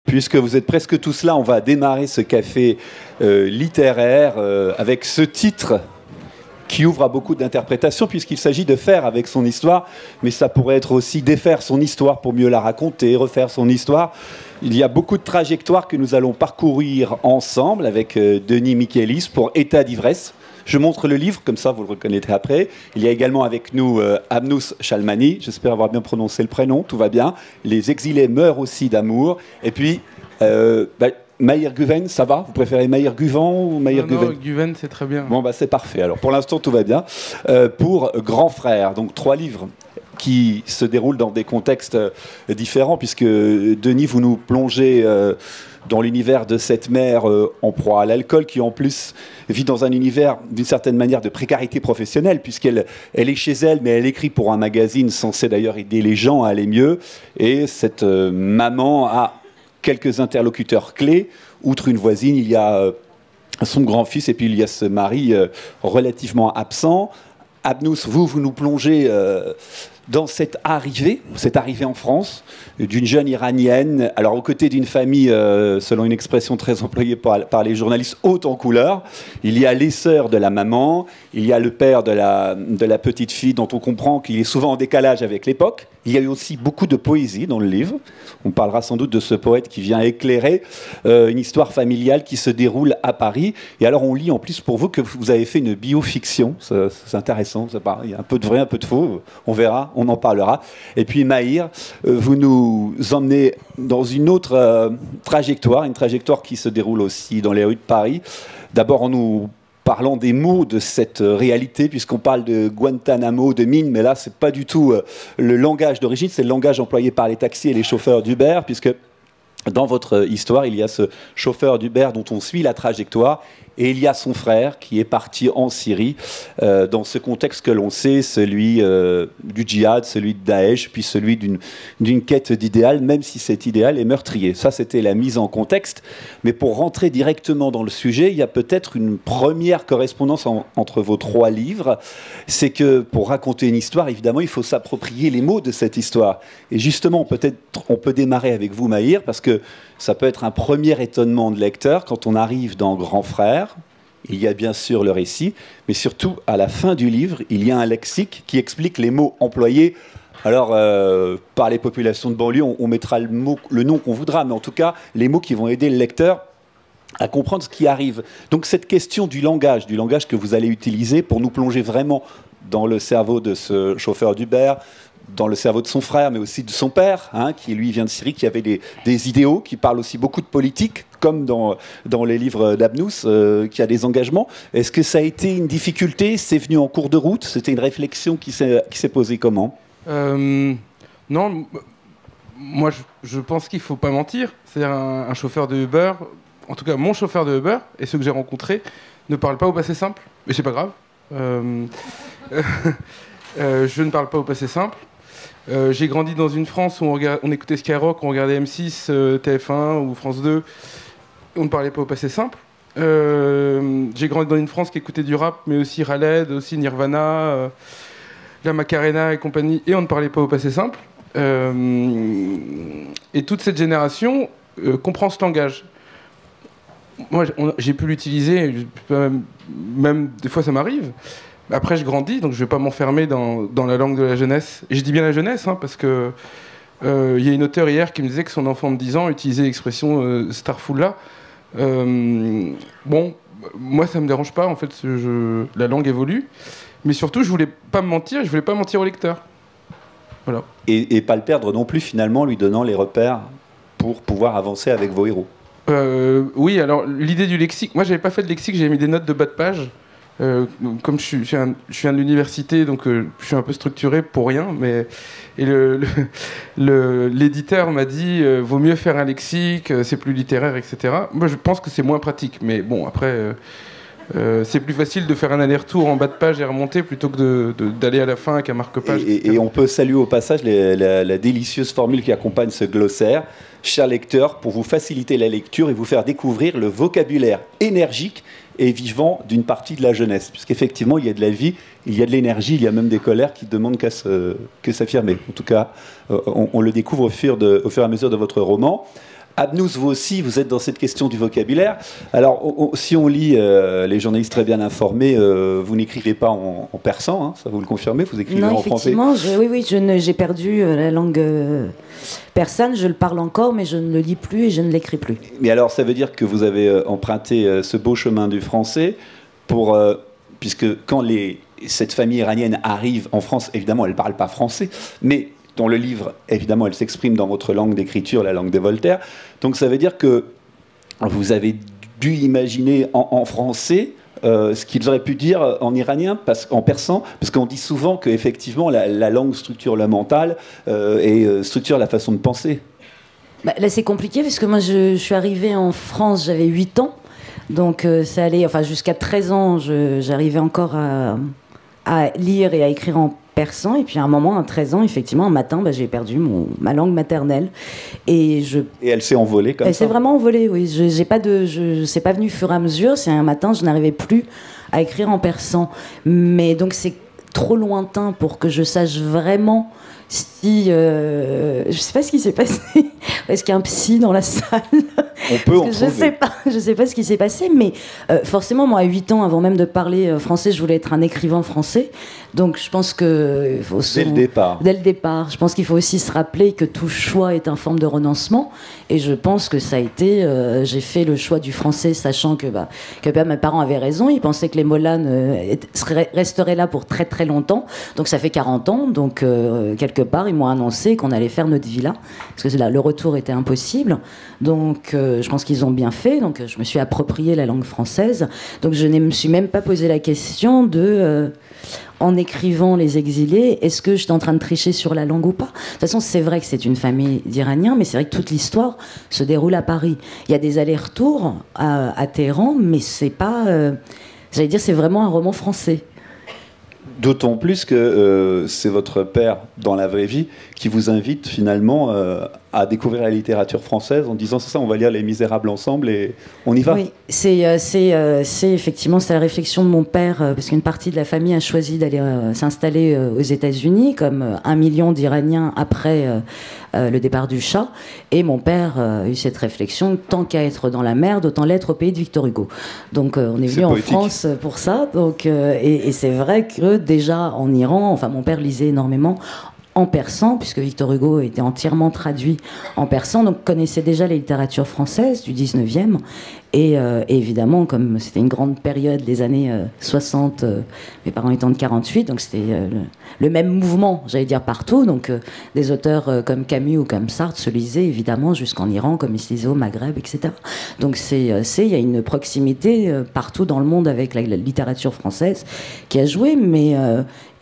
Puisque vous êtes presque tous là, on va démarrer ce café littéraire avec ce titre qui ouvre à beaucoup d'interprétations, puisqu'il s'agit de faire avec son histoire, mais ça pourrait être aussi défaire son histoire pour mieux la raconter, refaire son histoire. Il y a beaucoup de trajectoires que nous allons parcourir ensemble avec Denis Michaelis pour État d'ivresse. Je montre le livre, comme ça vous le reconnaîtrez après. Il y a également avec nous Abnous Chalmani, j'espère avoir bien prononcé le prénom, tout va bien. Les exilés meurent aussi d'amour. Et puis, Maïr Guven, ça va? Vous préférez Maïr Guven ou Maïr Guven? Non, Guven, c'est très bien. Bon, c'est parfait. Alors, pour l'instant, tout va bien. Pour Grand Frère, donc 3 livres qui se déroulent dans des contextes différents, puisque, Denis, vous nous plongez dans l'univers de cette mère en proie à l'alcool, qui en plus vit dans un univers d'une certaine manière de précarité professionnelle, puisqu'elle est chez elle, mais elle écrit pour un magazine censé d'ailleurs aider les gens à aller mieux. Et cette maman a quelques interlocuteurs clés. Outre une voisine, il y a son grand-fils, et puis il y a ce mari relativement absent. Abnous, vous nous plongez dans cette arrivée en France d'une jeune Iranienne, alors aux côtés d'une famille, selon une expression très employée par les journalistes, haute en couleur. Il y a les sœurs de la maman, il y a le père de la petite fille, dont on comprend qu'il est souvent en décalage avec l'époque. Il y a eu aussi beaucoup de poésie dans le livre. On parlera sans doute de ce poète qui vient éclairer une histoire familiale qui se déroule à Paris. Et alors on lit en plus pour vous que vous avez fait une biofiction. C'est intéressant, il y a un peu de vrai, un peu de faux. On verra, on en parlera. Et puis Maïr, vous nous emmenez dans une autre trajectoire, une trajectoire qui se déroule aussi dans les rues de Paris. D'abord en nous parlant des mots de cette réalité, puisqu'on parle de Guantanamo, de mine, mais là, c'est pas du tout le langage d'origine, c'est le langage employé par les taxis et les chauffeurs d'Uber, puisque dans votre histoire, il y a ce chauffeur d'Uber dont on suit la trajectoire, et il y a son frère qui est parti en Syrie, dans ce contexte que l'on sait, celui du djihad, celui de Daesh, puis celui d'une quête d'idéal, même si cet idéal est meurtrier. Ça, c'était la mise en contexte. Mais pour rentrer directement dans le sujet, il y a peut-être une première correspondance entre vos 3 livres. C'est que pour raconter une histoire, évidemment, il faut s'approprier les mots de cette histoire. Et justement, peut-être on peut démarrer avec vous, Maïr, parce que ça peut être un premier étonnement de lecteur quand on arrive dans Grand Frère. Il y a bien sûr le récit, mais surtout, à la fin du livre, il y a un lexique qui explique les mots employés. Alors, par les populations de banlieue, on mettra le nom qu'on voudra, mais en tout cas, les mots qui vont aider le lecteur à comprendre ce qui arrive. Donc, cette question du langage que vous allez utiliser pour nous plonger vraiment dans le cerveau de ce chauffeur d'Uber, dans le cerveau de son frère, mais aussi de son père, qui lui vient de Syrie, qui avait des idéaux, qui parle aussi beaucoup de politique, comme dans les livres d'Abnous, qui a des engagements. Est-ce que ça a été une difficulté? C'est venu en cours de route? C'était une réflexion qui s'est posée comment? Non, moi je pense qu'il ne faut pas mentir. C'est-à-dire un chauffeur de Uber, en tout cas mon chauffeur de Uber, et ceux que j'ai rencontrés, ne parlent pas au passé simple, mais c'est pas grave. Je ne parle pas au passé simple. J'ai grandi dans une France où on écoutait Skyrock, on regardait M6, TF1 ou France 2. On ne parlait pas au passé simple. J'ai grandi dans une France qui écoutait du rap, mais aussi Raled, aussi Nirvana, la Macarena et compagnie, et on ne parlait pas au passé simple. Et toute cette génération comprend ce langage. Moi, j'ai pu l'utiliser, même des fois ça m'arrive. Après, je grandis, donc je ne vais pas m'enfermer dans la langue de la jeunesse. Et je dis bien la jeunesse, parce que y a une auteure hier qui me disait que son enfant de 10 ans utilisait l'expression Starful-là. Bon, moi, ça ne me dérange pas, en fait, la langue évolue. Mais surtout, je ne voulais pas me mentir, je ne voulais pas mentir au lecteur. Voilà. Et pas le perdre non plus, finalement, lui donnant les repères pour pouvoir avancer avec vos héros. Oui, alors, l'idée du lexique... Moi, je n'avais pas fait de lexique, j'avais mis des notes de bas de page. Comme je viens de l'université, donc je suis un peu structuré pour rien, et l'éditeur m'a dit vaut mieux faire un lexique, c'est plus littéraire, etc. Moi, je pense que c'est moins pratique, mais bon, après, c'est plus facile de faire un aller-retour en bas de page et remonter plutôt que d'aller à la fin avec un marque-page. Et on peut saluer au passage la délicieuse formule qui accompagne ce glossaire. Cher lecteur, pour vous faciliter la lecture et vous faire découvrir le vocabulaire énergique et vivant d'une partie de la jeunesse. Puisqu'effectivement, il y a de la vie, il y a de l'énergie, il y a même des colères qui demandent qu'à s'affirmer. En tout cas, on le découvre au fur et à mesure de votre roman. Abnous, vous aussi, vous êtes dans cette question du vocabulaire. Alors, si on lit les journalistes très bien informés, vous n'écrivez pas en persan, hein, ça vous le confirmez, vous écrivez en français. Non, effectivement, j'ai perdu la langue persane, je le parle encore, mais je ne le lis plus et je ne l'écris plus. Mais alors, ça veut dire que vous avez emprunté ce beau chemin du français pour... puisque quand cette famille iranienne arrive en France, évidemment, elle ne parle pas français, mais... dans le livre, évidemment, elle s'exprime dans votre langue d'écriture, la langue de Voltaire. Donc ça veut dire que vous avez dû imaginer en français ce qu'ils auraient pu dire en iranien, en persan, parce qu'on dit souvent qu'effectivement, la langue structure le mental et structure la façon de penser. Bah, là, c'est compliqué, parce que moi, je suis arrivée en France, j'avais 8 ans. Donc ça allait, enfin, jusqu'à 13 ans, j'arrivais encore à lire et à écrire en persan, et puis à un moment, à 13 ans, effectivement, un matin, j'ai perdu ma langue maternelle. Et elle s'est envolée comme ça? Elle s'est vraiment envolée, oui. C'est pas venu au fur et à mesure, c'est un matin, je n'arrivais plus à écrire en persan. Mais donc c'est trop lointain pour que je sache vraiment si... je sais pas ce qui s'est passé. Est-ce qu'il y a un psy dans la salle? On peut en trouver. Je sais pas ce qui s'est passé, mais forcément, moi, à 8 ans, avant même de parler français, je voulais être un écrivain français. Donc, je pense que... Dès le départ. Je pense qu'il faut aussi se rappeler que tout choix est une forme de renoncement. Et je pense que ça a été... j'ai fait le choix du français, sachant que mes parents avaient raison. Ils pensaient que les Molanes resteraient là pour très, très longtemps. Donc, ça fait 40 ans. Donc, quelque part, ils m'ont annoncé qu'on allait faire notre vie là. Parce que là, le retour était impossible. Donc, je pense qu'ils ont bien fait. Donc, je me suis approprié la langue française. Donc, je ne me suis même pas posé la question de... en écrivant Les Exilés, est-ce que j'étais en train de tricher sur la langue ou pas? De toute façon, c'est vrai que c'est une famille d'Iraniens, mais c'est vrai que toute l'histoire se déroule à Paris. Il y a des allers-retours à Téhéran, mais c'est pas... j'allais dire, c'est vraiment un roman français. D'autant plus que c'est votre père, dans la vraie vie, qui vous invite finalement à découvrir la littérature française en disant c'est ça, on va lire Les Misérables ensemble et on y va. Oui, c'est effectivement c'est la réflexion de mon père, parce qu'une partie de la famille a choisi d'aller s'installer aux États-Unis, comme 1 million d'Iraniens après le départ du Shah. Et mon père a eu cette réflexion, tant qu'à être dans la merde, autant l'être au pays de Victor Hugo. Donc on est venu en France pour ça. Donc, et c'est vrai que déjà en Iran, enfin mon père lisait énormément en persan, puisque Victor Hugo était entièrement traduit en persan, donc connaissait déjà la littérature française du 19e. Et évidemment, comme c'était une grande période, les années 60, mes parents étant de 48, donc c'était le même mouvement, j'allais dire, partout. Donc des auteurs comme Camus ou comme Sartre se lisaient évidemment jusqu'en Iran, comme ils se lisaient au Maghreb, etc. Donc il y a une proximité partout dans le monde avec la littérature française qui a joué, mais...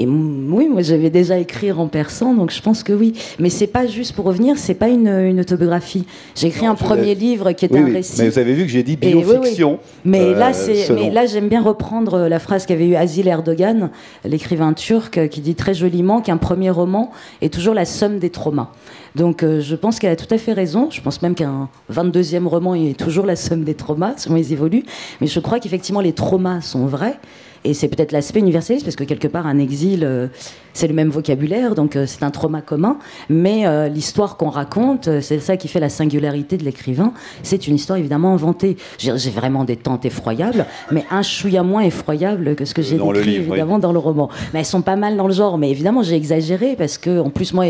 oui, moi j'avais déjà écrit en persan, donc je pense que oui. Mais c'est pas juste, pour revenir, c'est pas une autobiographie. J'ai écrit un premier livre qui était un récit. Mais vous avez vu que j'ai dit biofiction. Mais là, j'aime bien reprendre la phrase qu'avait eue Azil Erdogan, l'écrivain turc, qui dit très joliment qu'un premier roman est toujours la somme des traumas. Donc je pense qu'elle a tout à fait raison. Je pense même qu'un 22e roman est toujours la somme des traumas, selon ils évoluent. Mais je crois qu'effectivement, les traumas sont vrais. Et c'est peut-être l'aspect universaliste, parce que quelque part, un exil, c'est le même vocabulaire, donc c'est un trauma commun. Mais l'histoire qu'on raconte, c'est ça qui fait la singularité de l'écrivain. C'est une histoire évidemment inventée. J'ai vraiment des tantes effroyables, mais un chouïa moins effroyable que ce que j'ai décrit, évidemment, dans le roman. Mais elles sont pas mal dans le genre. Mais évidemment, j'ai exagéré, parce que, en plus, moi,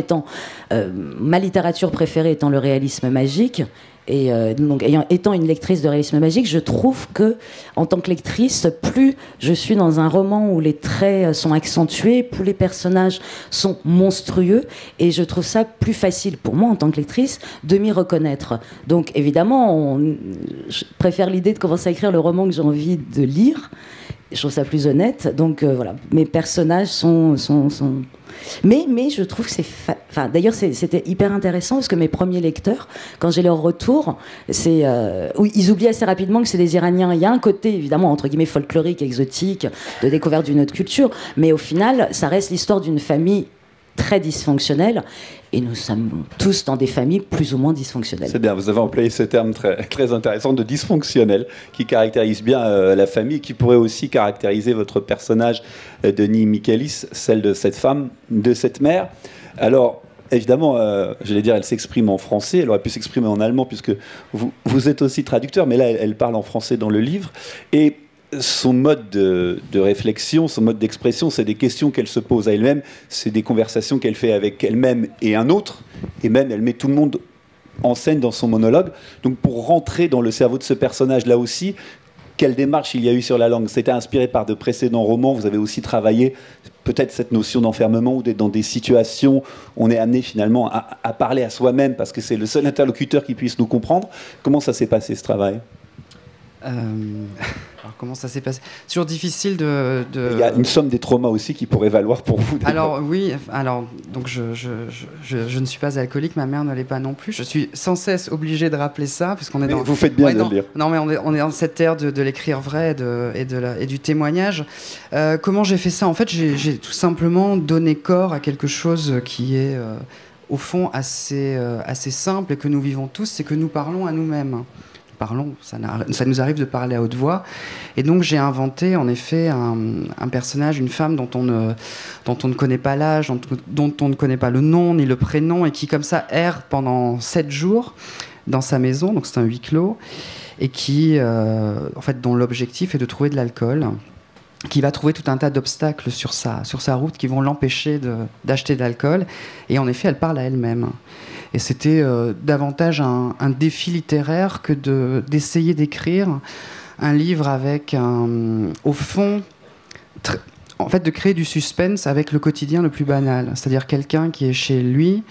ma littérature préférée étant le réalisme magique, et donc étant une lectrice de réalisme magique, je trouve que en tant que lectrice, plus je suis dans un roman où les traits sont accentués, plus les personnages sont monstrueux, et je trouve ça plus facile pour moi en tant que lectrice de m'y reconnaître. Donc évidemment, je préfère l'idée de commencer à écrire le roman que j'ai envie de lire. Je trouve ça plus honnête. Donc voilà, mes personnages sont... Mais je trouve que c'est... d'ailleurs, c'était hyper intéressant, parce que mes premiers lecteurs, quand j'ai leur retour, ils oublient assez rapidement que c'est des Iraniens. Il y a un côté, évidemment, entre guillemets, folklorique, exotique, de découverte d'une autre culture, mais au final, ça reste l'histoire d'une famille très dysfonctionnelle, et nous sommes tous dans des familles plus ou moins dysfonctionnelles. C'est bien, vous avez employé ce terme très, très intéressant de dysfonctionnel, qui caractérise bien la famille, qui pourrait aussi caractériser votre personnage, Denis Michaelis, celle de cette femme, de cette mère. Alors, évidemment, j'allais dire, elle s'exprime en français, elle aurait pu s'exprimer en allemand, puisque vous êtes aussi traducteur, mais là, elle parle en français dans le livre. Et son mode de réflexion, son mode d'expression, c'est des questions qu'elle se pose à elle-même, c'est des conversations qu'elle fait avec elle-même et un autre, et même elle met tout le monde en scène dans son monologue. Donc pour rentrer dans le cerveau de ce personnage, là aussi, quelle démarche il y a eu sur la langue? C'était inspiré par de précédents romans, vous avez aussi travaillé peut-être cette notion d'enfermement, ou d'être dans des situations où on est amené finalement à parler à soi-même, parce que c'est le seul interlocuteur qui puisse nous comprendre. Comment ça s'est passé, ce travail? Alors comment ça s'est passé? C'est toujours difficile de... Il y a une somme des traumas aussi qui pourrait valoir pour vous. Alors oui, donc je ne suis pas alcoolique, ma mère ne l'est pas non plus. Je suis sans cesse obligé de rappeler ça, puisqu'on est dans... Vous faites bien de le dire. Non, mais on est dans cette ère de l'écrire vrai et du témoignage. Comment j'ai fait ça? En fait, j'ai tout simplement donné corps à quelque chose qui est au fond assez simple et que nous vivons tous, c'est que nous parlons à nous-mêmes. Ça nous arrive de parler à haute voix. Et donc j'ai inventé en effet un personnage, une femme dont on ne connaît pas l'âge, dont on ne connaît pas le nom ni le prénom, et qui comme ça erre pendant 7 jours dans sa maison, donc c'est un huis clos, et qui, en fait, dont l'objectif est de trouver de l'alcool, qui va trouver tout un tas d'obstacles sur sa route qui vont l'empêcher d'acheter de l'alcool. Et en effet, elle parle à elle-même. Et c'était davantage un défi littéraire que d'essayer d'écrire un livre avec, au fond, en fait, de créer du suspense avec le quotidien le plus banal. C'est-à-dire quelqu'un qui est chez lui,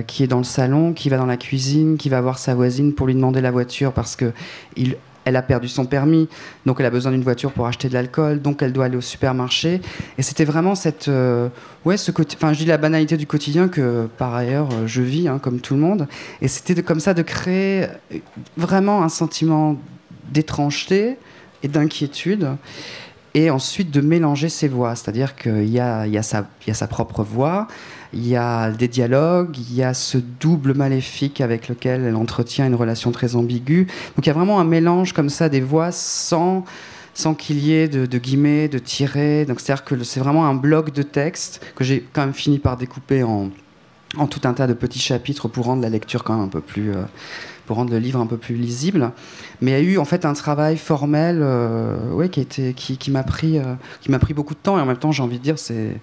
qui est dans le salon, qui va dans la cuisine, qui va voir sa voisine pour lui demander la voiture parce qu'elle a perdu son permis, donc elle a besoin d'une voiture pour acheter de l'alcool, donc elle doit aller au supermarché. Et c'était vraiment je dis la banalité du quotidien que, par ailleurs, je vis, comme tout le monde. Et c'était comme ça de créer vraiment un sentiment d'étrangeté et d'inquiétude, et ensuite de mélanger ses voix. C'est-à-dire qu'il y a sa propre voix, il y a des dialogues, il y a ce double maléfique avec lequel elle entretient une relation très ambiguë. Donc il y a vraiment un mélange comme ça des voix sans qu'il y ait de guillemets, de tirets. Donc c'est-à-dire que c'est vraiment un bloc de texte que j'ai quand même fini par découper en tout un tas de petits chapitres pour rendre la lecture quand même un peu plus... pour rendre le livre un peu plus lisible. Mais il y a eu en fait un travail formel qui m'a pris beaucoup de temps, et en même temps j'ai envie de dire c'est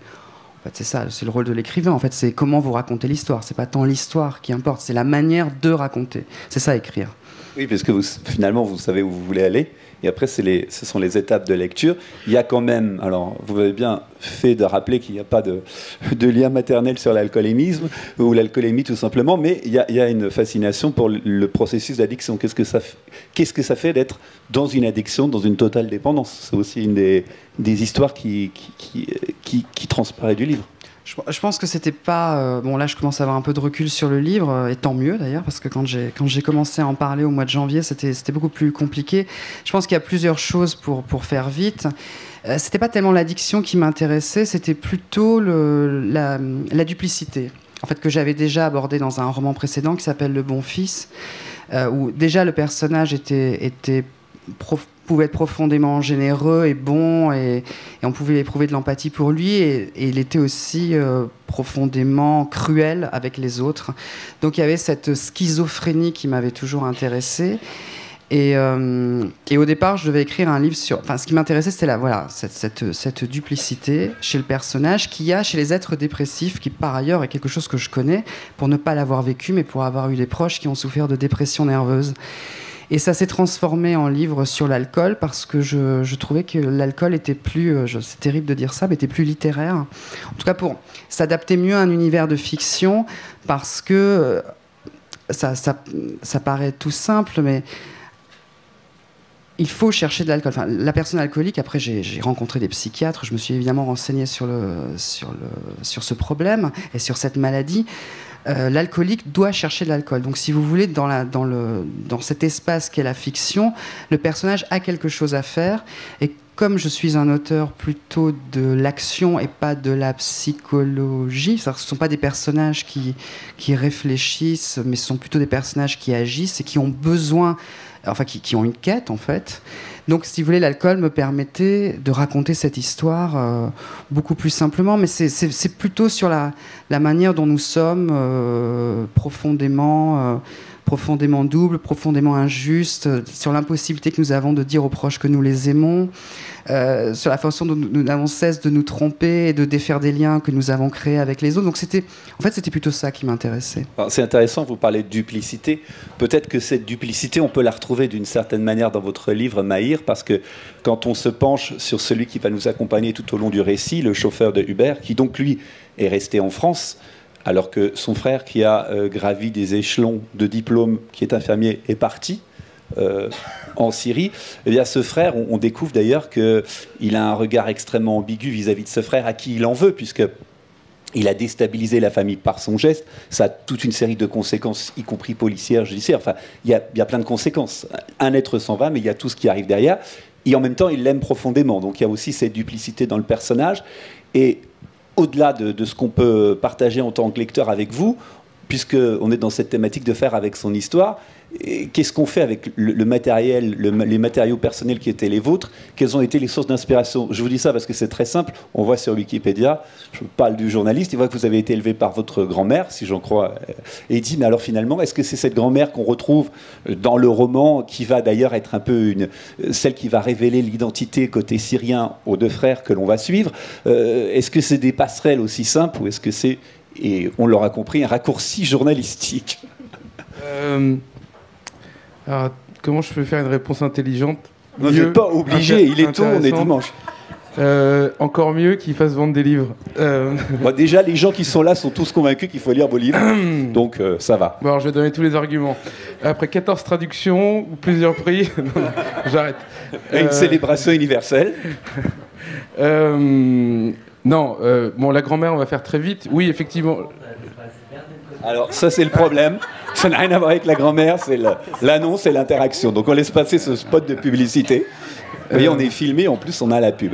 ça, c'est le rôle de l'écrivain. En fait, c'est comment vous racontez l'histoire. C'est pas tant l'histoire qui importe, c'est la manière de raconter. C'est ça, écrire. Oui, parce que finalement, vous savez où vous voulez aller. Et après, ce sont les étapes de lecture. Il y a quand même... Alors, vous avez bien fait de rappeler qu'il n'y a pas de lien maternel sur l'alcoolémisme, ou l'alcoolémie tout simplement, mais il y a une fascination pour le processus d'addiction. Qu'est-ce que ça fait d'être dans une addiction, dans une totale dépendance? C'est aussi une des histoires qui transparaît du livre. Je pense que c'était pas... bon, là, je commence à avoir un peu de recul sur le livre, et tant mieux, d'ailleurs, parce que quand j'ai commencé à en parler au mois de janvier, c'était beaucoup plus compliqué. Je pense qu'il y a plusieurs choses pour faire vite. C'était pas tellement l'addiction qui m'intéressait, c'était plutôt la duplicité, en fait, que j'avais déjà abordé dans un roman précédent qui s'appelle Le Bon Fils, où déjà le personnage pouvait être profondément généreux et bon, et on pouvait éprouver de l'empathie pour lui, et il était aussi profondément cruel avec les autres. Donc il y avait cette schizophrénie qui m'avait toujours intéressée. Et au départ, je devais écrire un livre sur... Enfin, ce qui m'intéressait, c'était cette duplicité chez le personnage qu'il y a chez les êtres dépressifs, qui par ailleurs est quelque chose que je connais, pour ne pas l'avoir vécu, mais pour avoir eu des proches qui ont souffert de dépression nerveuse. Et ça s'est transformé en livre sur l'alcool, parce que je trouvais que l'alcool était plus, c'est terrible de dire ça, mais était plus littéraire. En tout cas, pour s'adapter mieux à un univers de fiction, parce que ça paraît tout simple, mais il faut chercher de l'alcool. Enfin, la personne alcoolique, après j'ai rencontré des psychiatres, je me suis évidemment renseigné sur ce problème et sur cette maladie. L'alcoolique doit chercher de l'alcool. Donc, si vous voulez, dans cet espace qu'est la fiction, le personnage a quelque chose à faire. Et comme je suis un auteur plutôt de l'action et pas de la psychologie, ce ne sont pas des personnages qui réfléchissent, mais ce sont plutôt des personnages qui agissent et qui ont besoin, enfin qui ont une quête en fait. Donc si vous voulez, l'alcool me permettait de raconter cette histoire beaucoup plus simplement, mais c'est plutôt sur la manière dont nous sommes profondément double, profondément injuste, sur l'impossibilité que nous avons de dire aux proches que nous les aimons, sur la façon dont nous n'avons cesse de nous tromper et de défaire des liens que nous avons créés avec les autres. Donc c'était plutôt ça qui m'intéressait. C'est intéressant, vous parlez de duplicité. Peut-être que cette duplicité, on peut la retrouver d'une certaine manière dans votre livre, Maïr, parce que quand on se penche sur celui qui va nous accompagner tout au long du récit, le chauffeur de Uber, qui donc lui est resté en France, alors que son frère, qui a gravi des échelons de diplôme, qui est infirmier, est parti en Syrie, eh bien, ce frère, on découvre d'ailleurs qu'il a un regard extrêmement ambigu vis-à-vis de ce frère, à qui il en veut, puisqu'il a déstabilisé la famille par son geste. Ça a toute une série de conséquences, y compris policières, judiciaires. Enfin, il y a plein de conséquences. Un être s'en va, mais il y a tout ce qui arrive derrière. Et en même temps, il l'aime profondément. Donc il y a aussi cette duplicité dans le personnage. Et au-delà de ce qu'on peut partager en tant que lecteur avec vous, puisqu'on est dans cette thématique de faire avec son histoire, qu'est-ce qu'on fait avec le matériel, les matériaux personnels qui étaient les vôtres? Quelles ont été les sources d'inspiration? Je vous dis ça parce que c'est très simple. On voit sur Wikipédia, je parle du journaliste, il voit que vous avez été élevé par votre grand-mère, si j'en crois, et il dit, mais alors finalement, est-ce que c'est cette grand-mère qu'on retrouve dans le roman, qui va d'ailleurs être un peu celle qui va révéler l'identité côté syrien aux deux frères que l'on va suivre? Est-ce que c'est des passerelles aussi simples, ou est-ce que c'est, et on l'aura compris, un raccourci journalistique? Alors, comment je peux faire une réponse intelligente? Vous n'êtes pas obligé, il est tôt, on est dimanche. Encore mieux qu'ils fassent vendre des livres. Bon, déjà, les gens qui sont là sont tous convaincus qu'il faut lire vos livres, donc ça va. Bon, alors, je vais donner tous les arguments. Après 14 traductions ou plusieurs prix, j'arrête. Et une célébration universelle. Non, bon, la grand-mère, on va faire très vite. Oui, effectivement. Alors, ça, c'est le problème. Ça n'a rien à voir avec la grand-mère, c'est l'annonce et l'interaction. Donc, on laisse passer ce spot de publicité. Vous voyez, on est filmé, en plus, on a la pub.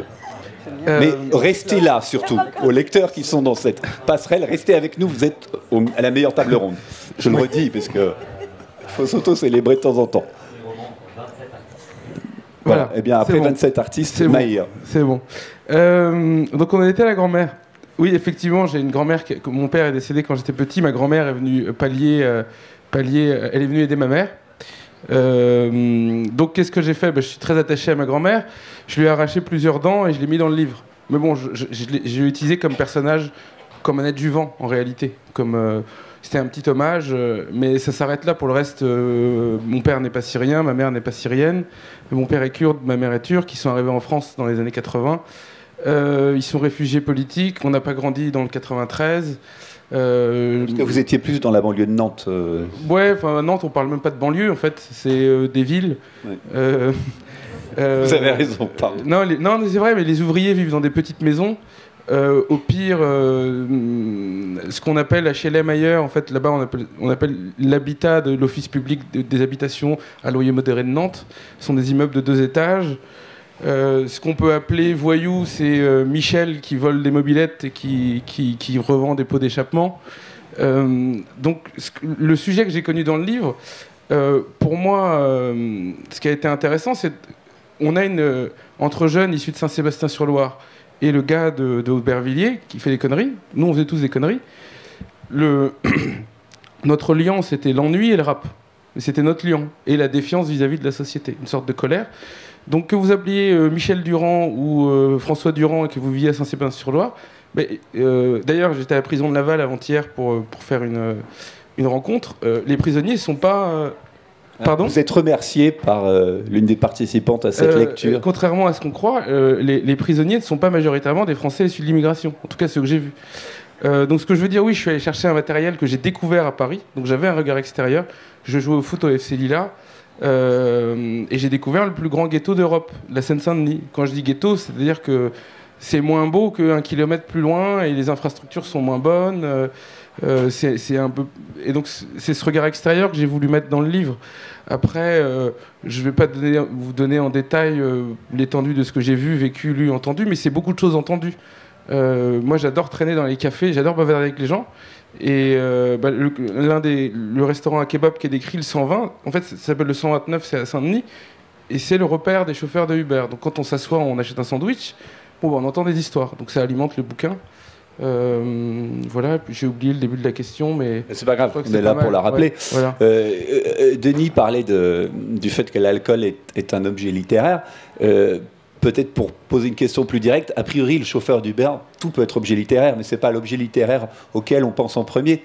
Mais restez là, surtout. Aux lecteurs qui sont dans cette passerelle, restez avec nous, vous êtes à la meilleure table ronde. Je le redis, parce qu'il faut s'auto-célébrer de temps en temps. Voilà. Et bien, après 27 artistes, c'est Maïr. C'est bon. Donc, on était à la grand-mère. Oui, effectivement, j'ai une grand-mère. Mon père est décédé quand j'étais petit. Ma grand-mère est venue pallier. Elle est venue aider ma mère. Donc, qu'est-ce que j'ai fait? Je suis très attaché à ma grand-mère. Je lui ai arraché plusieurs dents et je l'ai mis dans le livre. Mais bon, je l'ai utilisé comme personnage, comme un adjuvant en réalité. C'était un petit hommage, mais ça s'arrête là. Pour le reste, mon père n'est pas syrien, ma mère n'est pas syrienne. Mon père est kurde, ma mère est turque. Ils sont arrivés en France dans les années 80. Ils sont réfugiés politiques. On n'a pas grandi dans le 93. Parce que vous étiez plus dans la banlieue de Nantes. Ouais, enfin Nantes, on parle même pas de banlieue en fait. C'est des villes. Ouais. Vous avez raison, pardon. Non, c'est vrai, mais les ouvriers vivent dans des petites maisons. Au pire, ce qu'on appelle HLM ailleurs, en fait, là-bas, on appelle l'habitat de l'Office public des habitations à loyer modéré de Nantes. Ce sont des immeubles de 2 étages. Ce qu'on peut appeler voyou, c'est Michel qui vole des mobylettes et qui revend des pots d'échappement. Donc, le sujet que j'ai connu dans le livre, pour moi, ce qui a été intéressant, c'est qu'on a entre jeunes issus de Saint-Sébastien-sur-Loire et le gars de Aubervilliers qui fait des conneries. Nous, on faisait tous des conneries. Notre lion, c'était l'ennui et le rap. C'était notre lion. Et la défiance vis-à-vis de la société. Une sorte de colère. Donc que vous appeliez Michel Durand ou François Durand et que vous viviez à Saint-Sébastien-sur-Loire, d'ailleurs j'étais à la prison de Laval avant-hier pour faire une rencontre. Les prisonniers ne sont pas... Pardon ? Vous êtes remercié par l'une des participantes à cette lecture. Contrairement à ce qu'on croit, les prisonniers ne sont pas majoritairement des Français issus de l'immigration, en tout cas ceux que j'ai vus. Donc ce que je veux dire, oui, je suis allé chercher un matériel que j'ai découvert à Paris, donc j'avais un regard extérieur, je jouais au foot au FC Lila, et j'ai découvert le plus grand ghetto d'Europe, la Seine-Saint-Denis. Quand je dis ghetto, c'est-à-dire que c'est moins beau qu'1 kilomètre plus loin et les infrastructures sont moins bonnes. C'est un peu... Et donc c'est ce regard extérieur que j'ai voulu mettre dans le livre. Après, je ne vais pas vous donner en détail l'étendue de ce que j'ai vu, vécu, lu, entendu, mais c'est beaucoup de choses entendues. Moi, j'adore traîner dans les cafés, j'adore bavarder avec les gens. Et le restaurant à kebab qui est décrit, le 120, en fait, ça s'appelle le 129, c'est à Saint-Denis. Et c'est le repère des chauffeurs de Uber. Donc quand on s'assoit, on achète un sandwich, on entend des histoires. Donc ça alimente le bouquin. Voilà, puis j'ai oublié le début de la question, mais c'est pas grave, on est là pour la rappeler. Ouais, voilà. Denis parlait du fait que l'alcool est un objet littéraire. Peut-être pour poser une question plus directe, a priori, le chauffeur d'Uber, tout peut être objet littéraire, mais ce n'est pas l'objet littéraire auquel on pense en premier.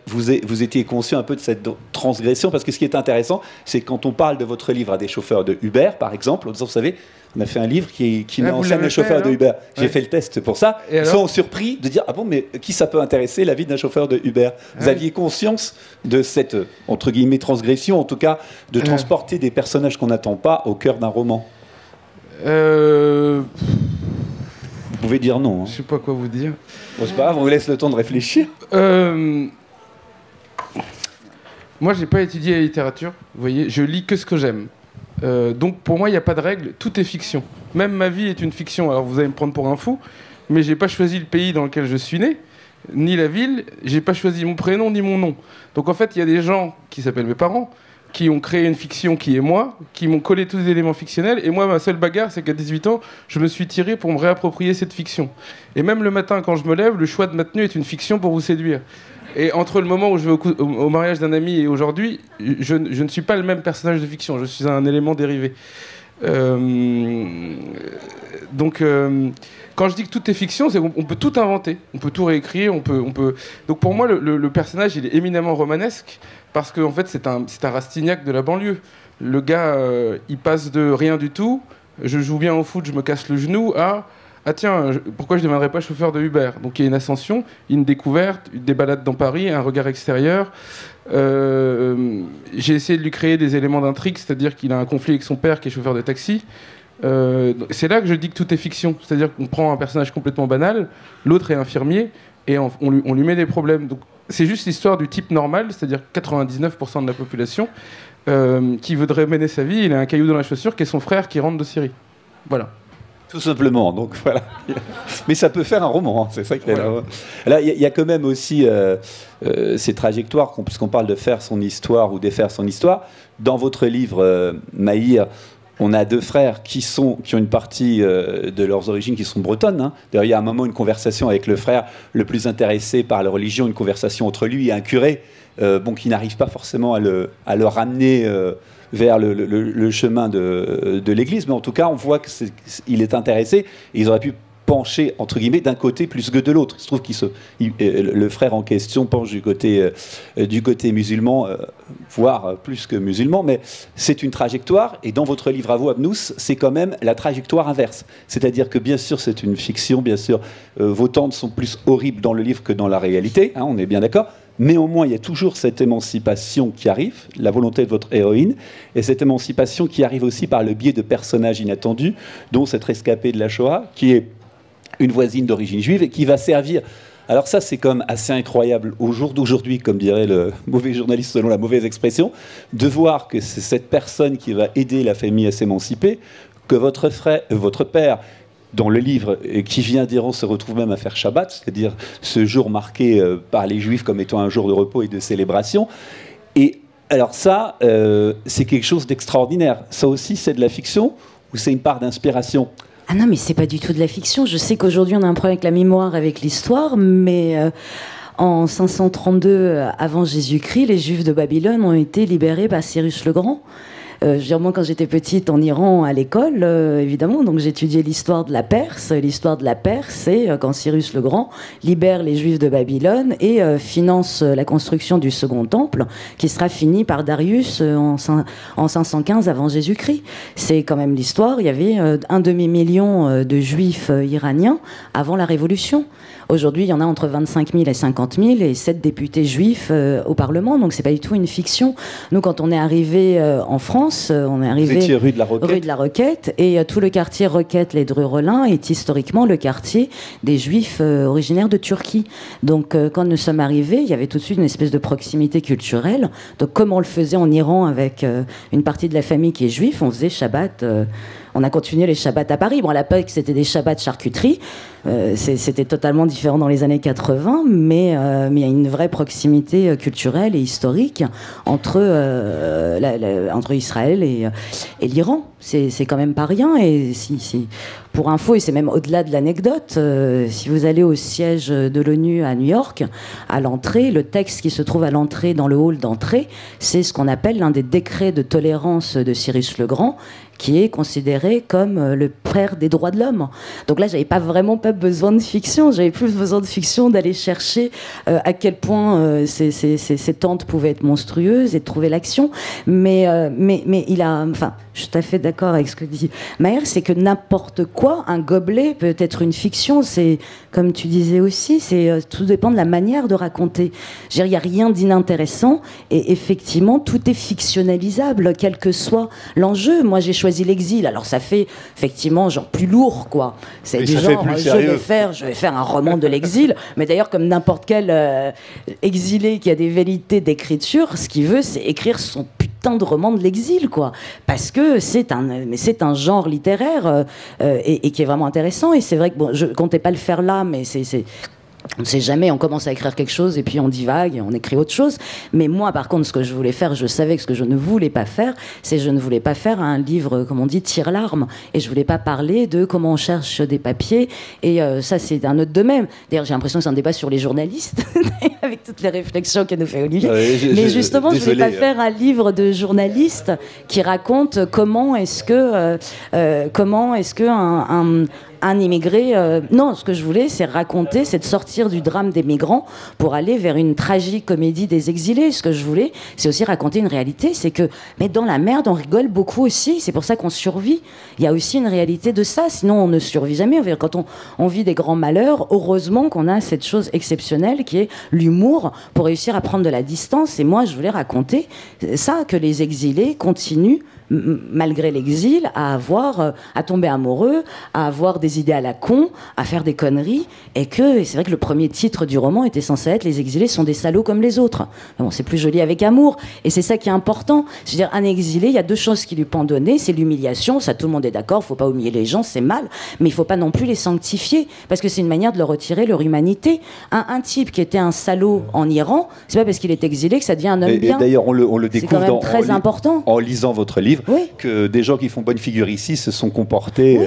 Vous étiez conscient un peu de cette transgression, parce que ce qui est intéressant, c'est quand on parle de votre livre à des chauffeurs de Uber, par exemple, en disant, vous savez, on a fait un livre qui met en scène un chauffeur de Uber. J'ai fait le test pour ça. Ils sont surpris de dire, ah bon, mais qui ça peut intéresser, la vie d'un chauffeur de Uber? Vous aviez conscience de cette, entre guillemets, transgression, en tout cas, de transporter des personnages qu'on n'attend pas au cœur d'un roman? Vous pouvez dire non. Hein. Je sais pas quoi vous dire. Bon, c'est pas grave, on vous laisse le temps de réfléchir. Moi, j'ai pas étudié la littérature. Vous voyez, je lis que ce que j'aime. Donc, pour moi, il n'y a pas de règle. Tout est fiction. Même ma vie est une fiction. Alors, vous allez me prendre pour un fou, mais j'ai pas choisi le pays dans lequel je suis né, ni la ville. J'ai pas choisi mon prénom ni mon nom. Donc, en fait, il y a des gens qui s'appellent mes parents, qui ont créé une fiction qui est moi, qui m'ont collé tous les éléments fictionnels, et moi, ma seule bagarre, c'est qu'à 18 ans, je me suis tiré pour me réapproprier cette fiction. Et même le matin, quand je me lève, le choix de ma tenue est une fiction pour vous séduire. Et entre le moment où je vais au mariage d'un ami et aujourd'hui, je ne suis pas le même personnage de fiction, je suis un élément dérivé. Donc, quand je dis que tout est fiction, c'est qu'on peut tout inventer, on peut tout réécrire, on peut... Donc pour moi, le personnage, il est éminemment romanesque, parce qu'en fait, c'est un Rastignac de la banlieue. Le gars, il passe de rien du tout, je joue bien au foot, je me casse le genou, à... Ah tiens, pourquoi je ne deviendrais pas chauffeur de Uber? Donc il y a une ascension, une découverte, des balades dans Paris, un regard extérieur. J'ai essayé de lui créer des éléments d'intrigue, c'est-à-dire qu'il a un conflit avec son père qui est chauffeur de taxi. C'est là que je dis que tout est fiction. C'est-à-dire qu'on prend un personnage complètement banal, l'autre est infirmier, et on lui met des problèmes. Donc c'est juste l'histoire du type normal, c'est-à-dire 99% de la population, qui voudrait mener sa vie. Il a un caillou dans la chaussure qui est son frère qui rentre de Syrie. Voilà. Tout simplement, donc voilà. Mais ça peut faire un roman, hein, c'est ça qui est là. Là, il y a quand même aussi ces trajectoires, puisqu'on parle de faire son histoire ou défaire son histoire. Dans votre livre, Maïr, on a deux frères qui ont une partie de leurs origines qui sont bretonnes. Hein. D'ailleurs, il y a un moment une conversation avec le frère le plus intéressé par la religion, une conversation entre lui et un curé, qui n'arrive pas forcément à le ramener... vers le chemin de l'Église, mais en tout cas, on voit qu'il est intéressé, et ils auraient pu pencher, entre guillemets, d'un côté plus que de l'autre. Il se trouve le frère en question penche du côté musulman, voire plus que musulman, mais c'est une trajectoire, et dans votre livre à vous, Abnous, c'est quand même la trajectoire inverse. C'est-à-dire que, bien sûr, c'est une fiction, bien sûr, vos tantes sont plus horribles dans le livre que dans la réalité, hein, on est bien d'accord. Néanmoins, il y a toujours cette émancipation qui arrive, la volonté de votre héroïne, et cette émancipation qui arrive aussi par le biais de personnages inattendus, dont cette rescapée de la Shoah, qui est une voisine d'origine juive et qui va servir... Alors ça, c'est comme assez incroyable au jour d'aujourd'hui, comme dirait le mauvais journaliste selon la mauvaise expression, de voir que c'est cette personne qui va aider la famille à s'émanciper, que votre père... dans le livre, qui vient d'Iran, se retrouve même à faire Shabbat, c'est-à-dire ce jour marqué par les Juifs comme étant un jour de repos et de célébration. Et alors ça, c'est quelque chose d'extraordinaire. Ça aussi, c'est de la fiction ou c'est une part d'inspiration? Ah non, mais c'est pas du tout de la fiction. Je sais qu'aujourd'hui, on a un problème avec la mémoire, avec l'histoire, mais... en 532 avant Jésus-Christ, les Juifs de Babylone ont été libérés par Cyrus le Grand. Moi, quand j'étais petite en Iran à l'école, évidemment, donc j'étudiais l'histoire de la Perse. L'histoire de la Perse, c'est quand Cyrus le Grand libère les Juifs de Babylone et finance la construction du Second Temple, qui sera fini par Darius en 515 avant Jésus-Christ. C'est quand même l'histoire. Il y avait un demi-million de Juifs iraniens avant la Révolution. Aujourd'hui, il y en a entre 25 000 et 50 000 et 7 députés juifs au Parlement, donc c'est pas du tout une fiction. Nous, quand on est arrivé en France, France. On est arrivé Vous étiez rue de la Roquette. Rue de la Roquette, et tout le quartier Roquette, les Dreux-Rollin, est historiquement le quartier des Juifs originaires de Turquie. Donc quand nous sommes arrivés, il y avait tout de suite une espèce de proximité culturelle. Donc comme on le faisait en Iran avec une partie de la famille qui est juive, on faisait Shabbat. On a continué les Shabbats à Paris. Bon, à l'époque, c'était des Shabbats charcuterie. C'était totalement différent dans les années 80, mais il y a une vraie proximité culturelle et historique entre Israël et l'Iran. C'est quand même pas rien. Et pour info, et c'est même au-delà de l'anecdote, si vous allez au siège de l'ONU à New York, à l'entrée, le texte qui se trouve à l'entrée, dans le hall d'entrée, c'est ce qu'on appelle l'un des décrets de tolérance de Cyrus le Grand, qui est considéré comme le père des droits de l'homme. Donc là, j'avais pas besoin de fiction, j'avais plus besoin de fiction d'aller chercher à quel point ces tentes pouvaient être monstrueuses et de trouver l'action. Mais il a... Enfin, je suis tout à fait d'accord avec ce que dit Maher, c'est que n'importe quoi, un gobelet peut être une fiction. C'est, comme tu disais aussi, tout dépend de la manière de raconter. Je veux dire, il n'y a rien d'inintéressant et effectivement, tout est fictionnalisable, quel que soit l'enjeu. Moi, j'ai choisi l'exil, alors ça fait effectivement genre plus lourd, quoi. C'est du genre, je vais faire un roman de l'exil, mais d'ailleurs, comme n'importe quel exilé qui a des vérités d'écriture, ce qu'il veut, c'est écrire son putain de roman de l'exil, quoi. Parce que c'est un genre littéraire et qui est vraiment intéressant. Et c'est vrai que, bon, je comptais pas le faire là, mais on ne sait jamais, on commence à écrire quelque chose et puis on divague et on écrit autre chose. Mais moi, par contre, ce que je voulais faire, je savais que ce que je ne voulais pas faire, c'est je ne voulais pas faire un livre, comme on dit, tire-larme. Et je voulais pas parler de comment on cherche des papiers. Et ça, c'est un autre domaine. D'ailleurs, j'ai l'impression que c'est un débat sur les journalistes, avec toutes les réflexions que nous fait Olivier. Mais justement, je voulais pas faire un livre de journaliste qui raconte comment est-ce que un immigré... non, ce que je voulais, c'est raconter, c'est de sortir du drame des migrants pour aller vers une tragique comédie des exilés. Ce que je voulais, c'est aussi raconter une réalité, c'est que, mais dans la merde, on rigole beaucoup aussi. C'est pour ça qu'on survit. Il y a aussi une réalité de ça, sinon on ne survit jamais. Quand on vit des grands malheurs, heureusement qu'on a cette chose exceptionnelle qui est l'humour pour réussir à prendre de la distance. Et moi, je voulais raconter ça, que les exilés continuent, malgré l'exil, à tomber amoureux, à avoir des idées à la con, à faire des conneries, et c'est vrai que le premier titre du roman était censé être « Les exilés sont des salauds comme les autres ». Bon, c'est plus joli avec amour, et c'est ça qui est important. C'est-à-dire, un exilé, il y a deux choses qui lui pendonnaient, c'est l'humiliation, ça tout le monde est d'accord, il ne faut pas humilier les gens, c'est mal, mais il ne faut pas non plus les sanctifier, parce que c'est une manière de leur retirer leur humanité. Un type qui était un salaud en Iran, c'est pas parce qu'il est exilé que ça devient un homme bien. Et d'ailleurs, on le découvre c'est quand même très important. En lisant votre livre, oui, que des gens qui font bonne figure ici se sont comportés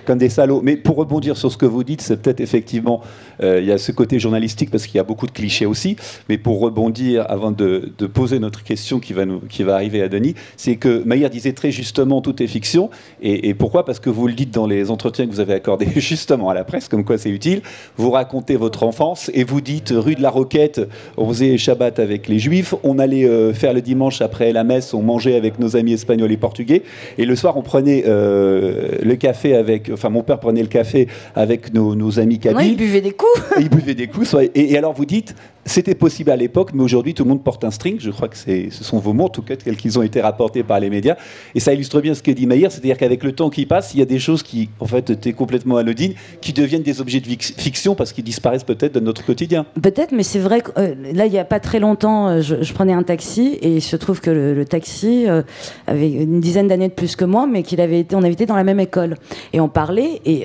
comme des salauds. Mais pour rebondir sur ce que vous dites, c'est peut-être effectivement, il y a ce côté journalistique parce qu'il y a beaucoup de clichés aussi, mais pour rebondir, avant de poser notre question qui va arriver à Denis, c'est que Maïr disait très justement tout est fiction, et pourquoi ? Parce que vous le dites dans les entretiens que vous avez accordés justement à la presse, comme quoi c'est utile, vous racontez votre enfance, et vous dites rue de la Roquette, on faisait Shabbat avec les Juifs, on allait faire le dimanche après la messe, on mangeait avec nos amis espagnols et portugais, et le soir on prenait le café mon père prenait le café avec nos amis kabyles. Ouais, ils buvaient des coups. Ils buvaient des coups. Et alors vous dites, c'était possible à l'époque, mais aujourd'hui tout le monde porte un string. Je crois que ce sont vos mots, en tout cas tels qu'ils ont été rapportés par les médias. Et ça illustre bien ce que dit Maïr, c'est-à-dire qu'avec le temps qui passe, il y a des choses qui, en fait, étaient complètement anodines, qui deviennent des objets de fiction parce qu'ils disparaissent peut-être de notre quotidien. Peut-être, mais c'est vrai que là, il n'y a pas très longtemps, je prenais un taxi et il se trouve que le taxi avait une dizaine d'années de plus que moi, mais on avait été dans la même école. Et on parlait, et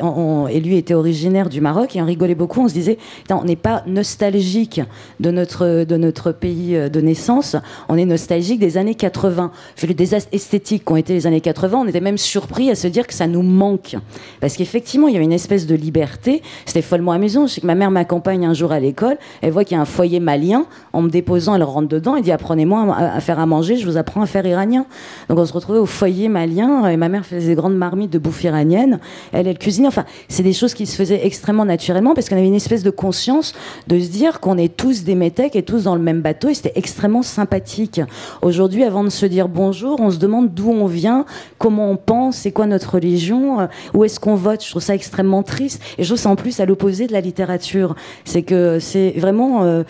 lui était originaire du Maroc, et on rigolait beaucoup, on se disait, on n'est pas nostalgique de notre pays de naissance, on est nostalgique des années 80. Vu les désastres esthétiques qu'ont été les années 80, on était même surpris à se dire que ça nous manque. Parce qu'effectivement, il y avait une espèce de liberté, c'était follement amusant. Je sais que ma mère m'accompagne un jour à l'école, elle voit qu'il y a un foyer malien, en me déposant, elle rentre dedans, elle dit apprenez-moi à faire à manger, je vous apprends à faire iranien. Donc on se retrouvait au foyer malien, et ma mère faisait des grandes marmites de bouffe iranienne, elle cuisinait, enfin, c'est des choses qui se faisaient extrêmement naturellement, parce qu'on avait une espèce de conscience de se dire qu'on est tous tous des métèques et tous dans le même bateau, et c'était extrêmement sympathique. Aujourd'hui, avant de se dire bonjour, on se demande d'où on vient, comment on pense, c'est quoi notre religion, où est-ce qu'on vote. Je trouve ça extrêmement triste, et je trouve ça en plus à l'opposé de la littérature. C'est que c'est vraiment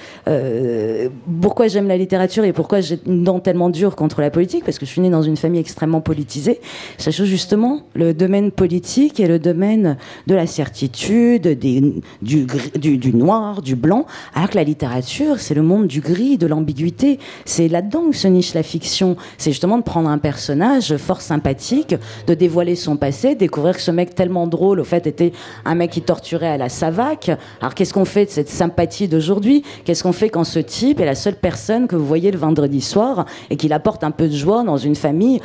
pourquoi j'aime la littérature et pourquoi j'ai une dent tellement dure contre la politique, parce que je suis née dans une famille extrêmement politisée. C'est justement le domaine politique et le domaine de la certitude, du noir, du blanc, alors que la littérature, c'est le monde du gris, de l'ambiguïté. C'est là-dedans que se niche la fiction. C'est justement de prendre un personnage fort sympathique, de dévoiler son passé, découvrir que ce mec tellement drôle, au fait, était un mec qui torturait à la Savac. Alors qu'est-ce qu'on fait de cette sympathie d'aujourd'hui? Qu'est-ce qu'on fait quand ce type est la seule personne que vous voyez le vendredi soir et qu'il apporte un peu de joie dans une famille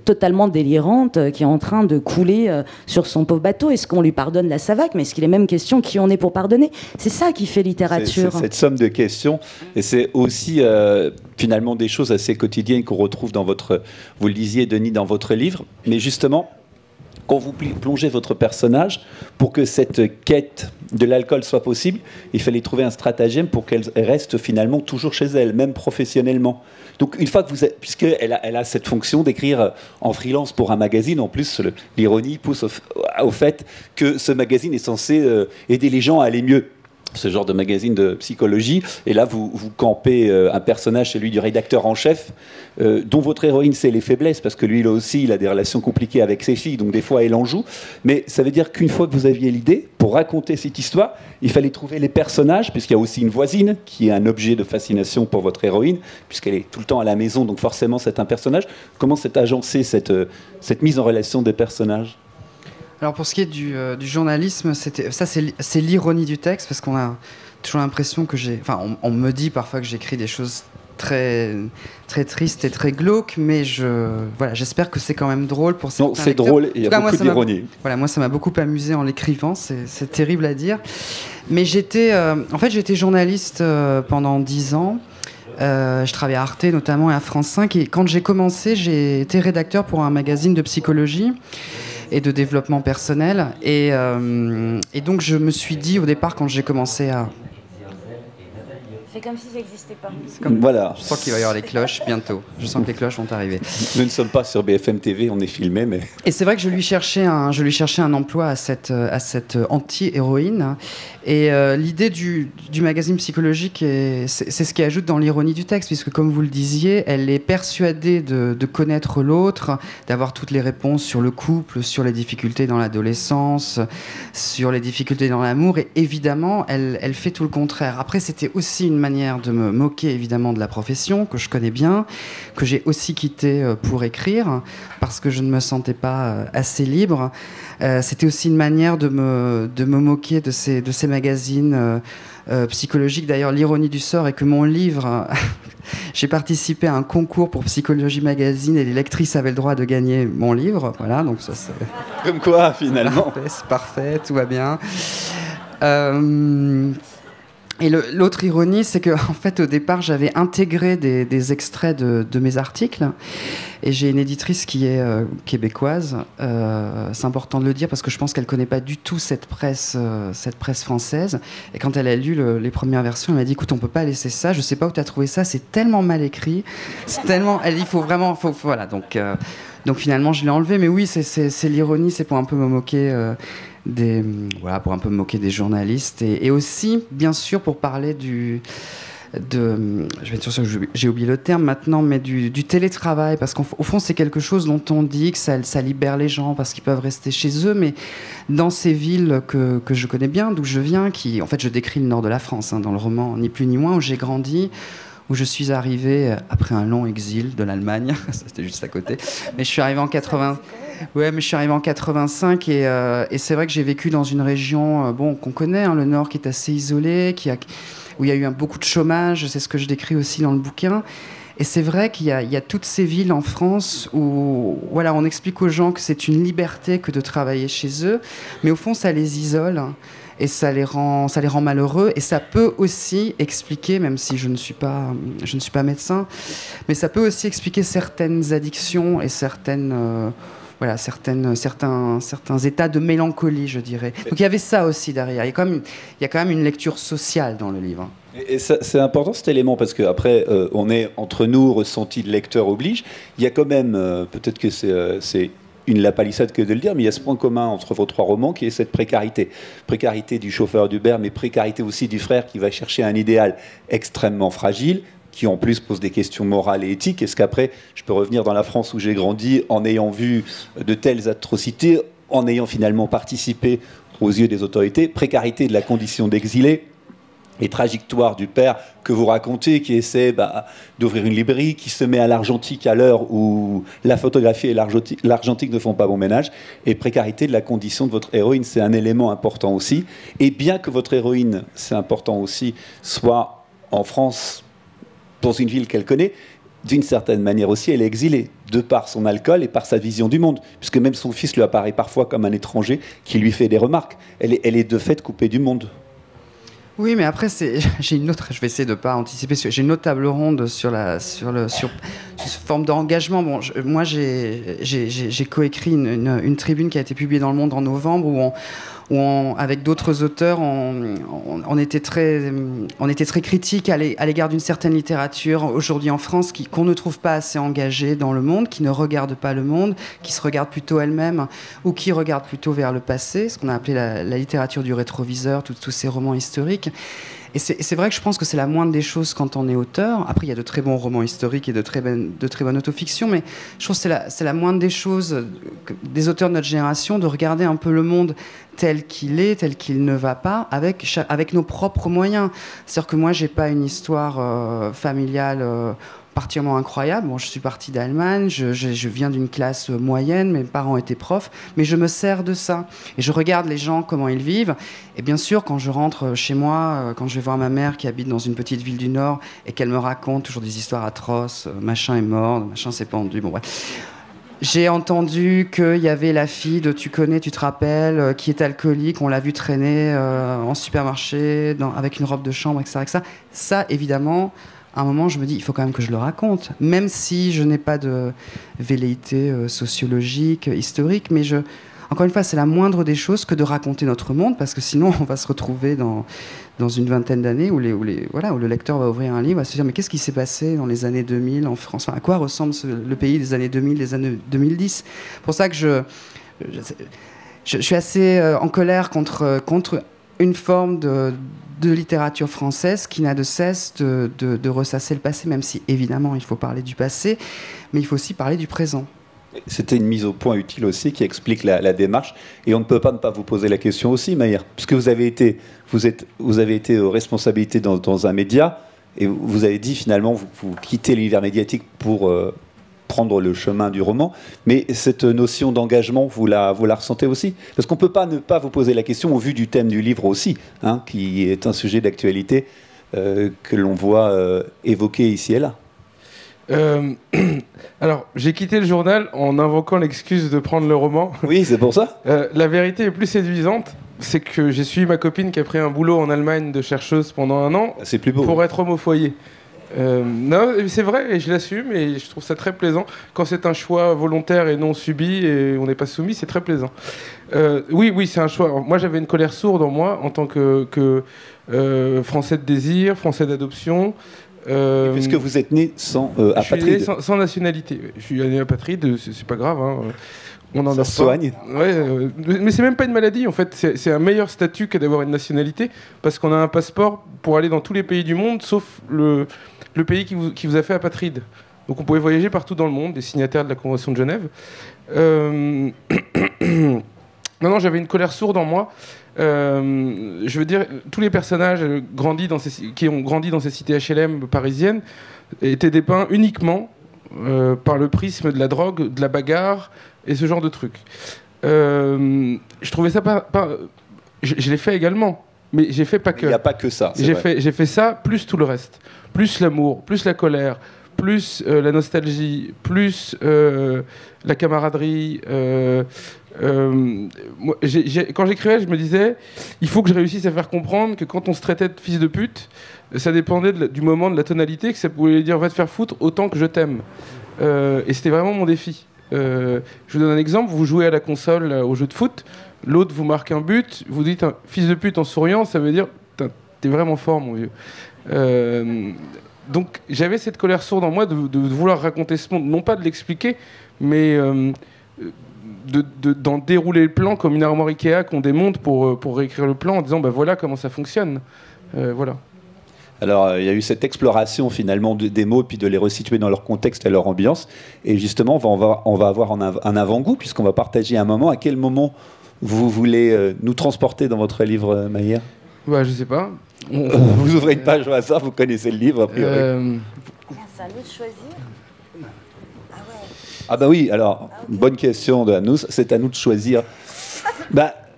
totalement délirante qui est en train de couler sur son pauvre bateau? Est-ce qu'on lui pardonne la Savac? Mais est-ce qu'il est même question qui on est pour pardonner? C'est ça qui fait littérature. C'est cette somme de questions, et c'est aussi finalement des choses assez quotidiennes qu'on retrouve dans votre, vous le disiez Denis, dans votre livre, mais justement quand vous plongez votre personnage, pour que cette quête de l'alcool soit possible, il fallait trouver un stratagème pour qu'elle reste finalement toujours chez elle, même professionnellement. Donc une fois que vous êtes, puisqu'elle a cette fonction d'écrire en freelance pour un magazine, en plus l'ironie pousse au fait que ce magazine est censé aider les gens à aller mieux. Ce genre de magazine de psychologie, et là vous campez un personnage, celui du rédacteur en chef, dont votre héroïne sait les faiblesses, parce que lui aussi il a des relations compliquées avec ses filles, donc des fois elle en joue, mais ça veut dire qu'une fois que vous aviez l'idée, pour raconter cette histoire, il fallait trouver les personnages, puisqu'il y a aussi une voisine qui est un objet de fascination pour votre héroïne, puisqu'elle est tout le temps à la maison, donc forcément c'est un personnage. Comment s'est agencée cette mise en relation des personnages ? Alors pour ce qui est du journalisme, c'est l'ironie du texte, parce qu'on a toujours l'impression que on me dit parfois que j'écris des choses très, très tristes et très glauques, mais j'espère que c'est quand même drôle pour certains lecteurs. C'est drôle, il y a beaucoup d'ironie. Voilà, moi ça m'a beaucoup amusé en l'écrivant, c'est terrible à dire. Mais j'étais journaliste pendant 10 ans. Je travaillais à Arte notamment et à France 5, et quand j'ai commencé, j'ai été rédacteur pour un magazine de psychologie et de développement personnel, et donc je me suis dit au départ, quand j'ai commencé à... C'est comme si ça n'existait pas. Voilà. Je sens qu'il va y avoir les cloches bientôt. Je sens que les cloches vont arriver. Nous ne sommes pas sur BFM TV, on est filmé, mais... Et c'est vrai que je lui cherchais un emploi à cette anti-héroïne. Et l'idée du magazine psychologique, c'est ce qui ajoute dans l'ironie du texte, puisque comme vous le disiez, elle est persuadée de connaître l'autre, d'avoir toutes les réponses sur le couple, sur les difficultés dans l'adolescence, sur les difficultés dans l'amour, et évidemment, elle fait tout le contraire. Après, c'était aussi une manière de me moquer évidemment de la profession que je connais bien, que j'ai aussi quittée pour écrire, parce que je ne me sentais pas assez libre. C'était aussi une manière de me moquer de ces magazines psychologiques. D'ailleurs, l'ironie du sort est que mon livre, j'ai participé à un concours pour Psychologie Magazine et les lectrices avaient le droit de gagner mon livre. Voilà, donc ça c'est... Comme quoi, finalement. C'est parfait, tout va bien. Et l'autre ironie, c'est que en fait, au départ, j'avais intégré des extraits de mes articles. Et j'ai une éditrice qui est québécoise. C'est important de le dire parce que je pense qu'elle ne connaît pas du tout cette presse française. Et quand elle a lu les premières versions, elle m'a dit, écoute, on ne peut pas laisser ça. Je ne sais pas où tu as trouvé ça. C'est tellement mal écrit. Elle dit, il faut vraiment... Voilà, donc finalement, je l'ai enlevé. Mais oui, c'est l'ironie. C'est pour un peu me moquer... pour un peu me moquer des journalistes et aussi, bien sûr, pour parler je vais être sûr que j'ai oublié le terme maintenant, mais du télétravail, parce qu'au fond, c'est quelque chose dont on dit que ça libère les gens parce qu'ils peuvent rester chez eux, mais dans ces villes que je connais bien, d'où je viens, en fait, je décris le nord de la France, dans le roman, ni plus ni moins, où j'ai grandi, où je suis arrivé après un long exil de l'Allemagne, c'était juste à côté, mais je suis arrivé en 80... Ouais, mais je suis arrivé en 85 et c'est vrai que j'ai vécu dans une région qu'on connaît, le Nord, qui est assez isolée, où il y a eu beaucoup de chômage, c'est ce que je décris aussi dans le bouquin. Et c'est vrai qu'il y a toutes ces villes en France où on explique aux gens que c'est une liberté que de travailler chez eux, mais au fond ça les isole. Et ça les rend malheureux, et ça peut aussi expliquer, même si je ne suis pas médecin, mais ça peut aussi expliquer certaines addictions et certaines voilà, certains états de mélancolie, je dirais. Donc il y avait ça aussi derrière. Il y a quand même une lecture sociale dans le livre. Et c'est important cet élément parce qu'après, on est entre nous, ressenti de lecteur oblige. Il y a quand même, peut-être que c'est une la palissade que de le dire, mais il y a ce point commun entre vos trois romans qui est cette précarité. Précarité du chauffeur d'Uber, mais précarité aussi du frère qui va chercher un idéal extrêmement fragile, qui en plus pose des questions morales et éthiques. Est-ce qu'après, je peux revenir dans la France où j'ai grandi en ayant vu de telles atrocités, en ayant finalement participé aux yeux des autorités, précarité de la condition d'exilé, et trajectoire du père que vous racontez, qui essaie d'ouvrir une librairie, qui se met à l'argentique à l'heure où la photographie et l'argentique ne font pas bon ménage, et précarité de la condition de votre héroïne, c'est un élément important aussi. Et bien que votre héroïne, c'est important aussi, soit en France, dans une ville qu'elle connaît, d'une certaine manière aussi, elle est exilée, de par son alcool et par sa vision du monde, puisque même son fils lui apparaît parfois comme un étranger qui lui fait des remarques. Elle est de fait coupée du monde. Oui, mais après, j'ai une autre. Je vais essayer de ne pas anticiper. J'ai une autre table ronde sur cette forme d'engagement. Bon, moi, j'ai coécrit une tribune qui a été publiée dans Le Monde en novembre où avec d'autres auteurs, on était très critiques à l'égard d'une certaine littérature aujourd'hui en France qu'on ne trouve pas assez engagée dans le monde, qui ne regarde pas le monde, qui se regarde plutôt elle-même ou qui regarde plutôt vers le passé, ce qu'on a appelé la littérature du rétroviseur, tous ces romans historiques. Et c'est vrai que je pense que c'est la moindre des choses quand on est auteur. Après, il y a de très bons romans historiques et de très bonne autofiction, mais je trouve que c'est la moindre des choses des auteurs de notre génération de regarder un peu le monde tel qu'il est, tel qu'il ne va pas, avec nos propres moyens. C'est-à-dire que moi, j'ai pas une histoire familiale particulièrement incroyable. Bon, je suis partie d'Allemagne, je viens d'une classe moyenne, mes parents étaient profs, mais je me sers de ça. Et je regarde les gens, comment ils vivent. Et bien sûr, quand je rentre chez moi, quand je vais voir ma mère qui habite dans une petite ville du Nord et qu'elle me raconte toujours des histoires atroces, machin est mort, machin s'est pendu, bon, ouais. J'ai entendu qu'il y avait la fille de tu te rappelles, qui est alcoolique, on l'a vu traîner en supermarché avec une robe de chambre, etc. Ça, évidemment, à un moment, je me dis, il faut quand même que je le raconte, même si je n'ai pas de velléité sociologique, historique, mais encore une fois, c'est la moindre des choses que de raconter notre monde, parce que sinon, on va se retrouver dans une vingtaine d'années où le lecteur va ouvrir un livre, va se dire, mais qu'est-ce qui s'est passé dans les années 2000 en France ? Enfin, à quoi ressemble le pays des années 2000, des années 2010 ? C'est pour ça que je suis assez en colère contre une forme de littérature française qui n'a de cesse de ressasser le passé, même si évidemment il faut parler du passé, mais il faut aussi parler du présent. C'était une mise au point utile aussi qui explique la démarche, et on ne peut pas ne pas vous poser la question aussi, Maïr, puisque vous avez été aux responsabilités dans un média, et vous avez dit finalement vous quittez l'univers médiatique pour prendre le chemin du roman, mais cette notion d'engagement, vous la ressentez aussi ? Parce qu'on ne peut pas ne pas vous poser la question au vu du thème du livre aussi, hein, qui est un sujet d'actualité que l'on voit évoqué ici et là. Alors, j'ai quitté le journal en invoquant l'excuse de prendre le roman. Oui, c'est pour ça. La vérité est plus séduisante, c'est que j'ai suivi ma copine qui a pris un boulot en Allemagne de chercheuse pendant 1 an. C'est plus beau. Pour être homme au foyer. Non, c'est vrai, et je l'assume, et je trouve ça très plaisant. Quand c'est un choix volontaire et non subi, et on n'est pas soumis, c'est très plaisant. Oui, c'est un choix. Moi, j'avais une colère sourde en moi, en tant que Français de désir, Français d'adoption. Puisque vous êtes né sans apatride. Je suis né sans nationalité. Je suis né apatride, c'est pas grave. Hein. On en ça se soigne. Ouais, mais c'est même pas une maladie en fait. C'est un meilleur statut que d'avoir une nationalité, parce qu'on a un passeport pour aller dans tous les pays du monde, sauf le pays qui vous a fait apatride. Donc on pouvait voyager partout dans le monde, des signataires de la Convention de Genève. Non, j'avais une colère sourde en moi. Je veux dire, tous les personnages qui ont grandi dans ces cités HLM parisiennes étaient dépeints uniquement par le prisme de la drogue, de la bagarre et ce genre de trucs. Je trouvais ça pas... Je l'ai fait également, mais j'ai fait pas que... Il n'y a pas que ça. J'ai fait ça, plus tout le reste. Plus l'amour, plus la colère, plus la nostalgie, plus la camaraderie... quand j'écrivais, je me disais, il faut que je réussisse à faire comprendre que quand on se traitait de fils de pute, ça dépendait du moment, de la tonalité, que ça pouvait dire va te faire foutre autant que je t'aime. Et c'était vraiment mon défi. Je vous donne un exemple, vous jouez à la console au jeu de foot, l'autre vous marque un but, vous dites fils de pute en souriant, ça veut dire t'es vraiment fort mon vieux. Donc j'avais cette colère sourde en moi de vouloir raconter ce monde, non pas de l'expliquer, mais d'en dérouler le plan comme une armoire Ikea qu'on démonte pour réécrire le plan en disant voilà comment ça fonctionne. Voilà. Alors, il y a eu cette exploration finalement des mots, puis de les resituer dans leur contexte et leur ambiance. Et justement, on va avoir un avant-goût, puisqu'on va partager un moment. À quel moment vous voulez nous transporter dans votre livre, Maïr ? Je sais pas. Vous ouvrez une page au hasard, vous connaissez le livre, a priori. C'est à nous de choisir. Ah bah oui, alors, bonne question de Anous, c'est à nous de choisir.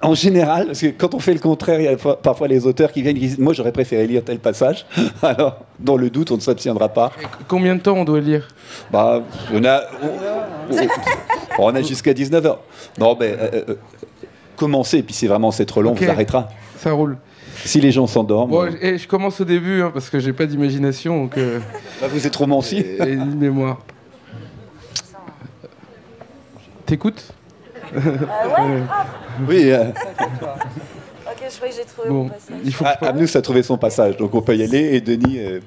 En général, parce que quand on fait le contraire, il y a parfois les auteurs qui viennent et qui disent « Moi, j'aurais préféré lire tel passage. » Alors, dans le doute, on ne s'abstiendra pas. Et combien de temps on doit lire ? On a jusqu'à 19h. Non, mais commencez, et puis si vraiment c'est trop long, on arrêtera. Ça roule. Si les gens s'endorment... Je commence au début, parce que j'ai pas d'imagination. Donc, vous êtes romancier. Et ni mémoire. T'écoutes ? Oui. Ok, je crois que j'ai trouvé mon passage. Amnous a trouvé son passage, donc on peut y aller. Et Denis est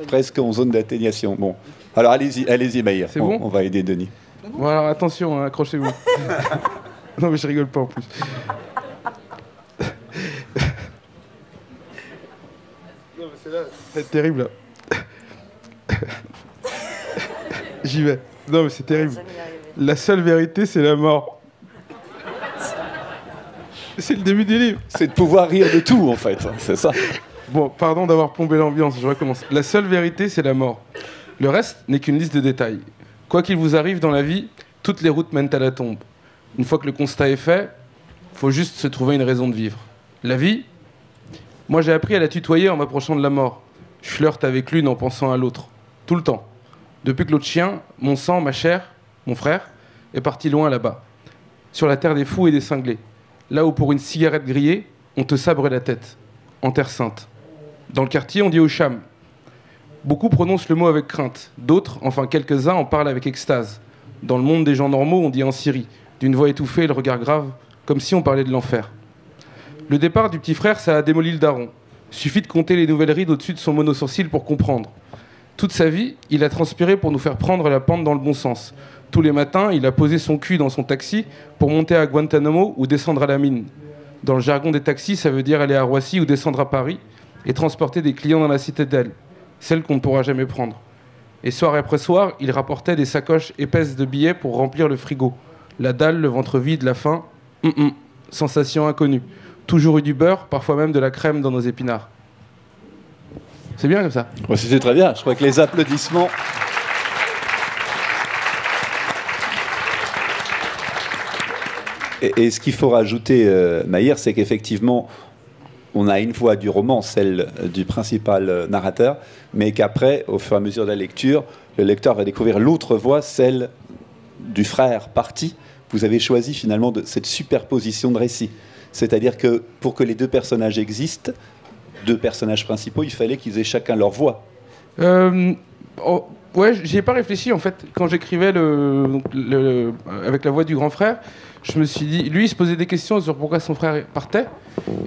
presque en zone d'atténuation. Bon, alors allez-y, Maïr. C'est bon ? On va aider Denis. Bon, alors attention, accrochez-vous. Non, mais je rigole pas en plus. Non, mais c'est là, ça va être terrible là. J'y vais. Non, mais c'est terrible. La seule vérité, c'est la mort. C'est le début du livre. C'est de pouvoir rire de tout, en fait. C'est ça. Bon, pardon d'avoir plombé l'ambiance, je recommence. La seule vérité, c'est la mort. Le reste n'est qu'une liste de détails. Quoi qu'il vous arrive dans la vie, toutes les routes mènent à la tombe. Une fois que le constat est fait, il faut juste se trouver une raison de vivre. La vie, moi j'ai appris à la tutoyer en m'approchant de la mort. Je flirte avec l'une en pensant à l'autre. Tout le temps. Depuis que l'autre chien, mon sang, ma chair, mon frère, est parti loin là-bas. Sur la terre des fous et des cinglés. Là où pour une cigarette grillée, on te sabre la tête. En terre sainte. Dans le quartier, on dit au cham. Beaucoup prononcent le mot avec crainte. D'autres, enfin quelques-uns, en parlent avec extase. Dans le monde des gens normaux, on dit en Syrie. D'une voix étouffée et le regard grave, comme si on parlait de l'enfer. Le départ du petit frère, ça a démoli le daron. Suffit de compter les nouvelles rides au-dessus de son monosourcil pour comprendre. Toute sa vie, il a transpiré pour nous faire prendre la pente dans le bon sens. Tous les matins, il a posé son cul dans son taxi pour monter à Guantanamo ou descendre à la mine. Dans le jargon des taxis, ça veut dire aller à Roissy ou descendre à Paris et transporter des clients dans la citadelle, celle qu'on ne pourra jamais prendre. Et soir après soir, il rapportait des sacoches épaisses de billets pour remplir le frigo. La dalle, le ventre vide, la faim. Sensation inconnue. Toujours eu du beurre, parfois même de la crème dans nos épinards. C'est bien comme ça. Ouais, c'était très bien. Je crois que les applaudissements... Et ce qu'il faut rajouter, Maïr, c'est qu'effectivement, on a une voix du roman, celle du principal narrateur, mais qu'après, au fur et à mesure de la lecture, le lecteur va découvrir l'autre voix, celle du frère parti. Vous avez choisi finalement cette superposition de récits. C'est-à-dire que pour que les deux personnages existent, deux personnages principaux, il fallait qu'ils aient chacun leur voix. Ouais, j'y ai pas réfléchi en fait. Quand j'écrivais avec la voix du grand frère, je me suis dit, lui il se posait des questions sur pourquoi son frère partait,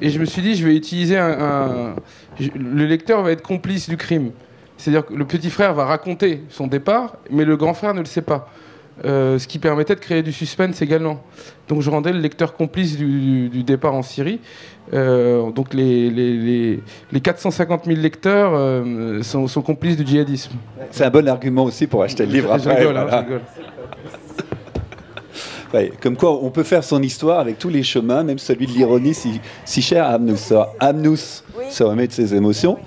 et je me suis dit je vais utiliser le lecteur va être complice du crime. C'est-à-dire que le petit frère va raconter son départ, mais le grand frère ne le sait pas. Ce qui permettait de créer du suspense également. Donc je rendais le lecteur complice du départ en Syrie. Donc les 450 000 lecteurs sont complices du djihadisme. C'est un bon argument aussi pour acheter le livre après. Je rigole, voilà. je rigole. Ouais, comme quoi on peut faire son histoire avec tous les chemins, même celui de l'ironie si cher à Amnous. Amnous se remet de ses émotions.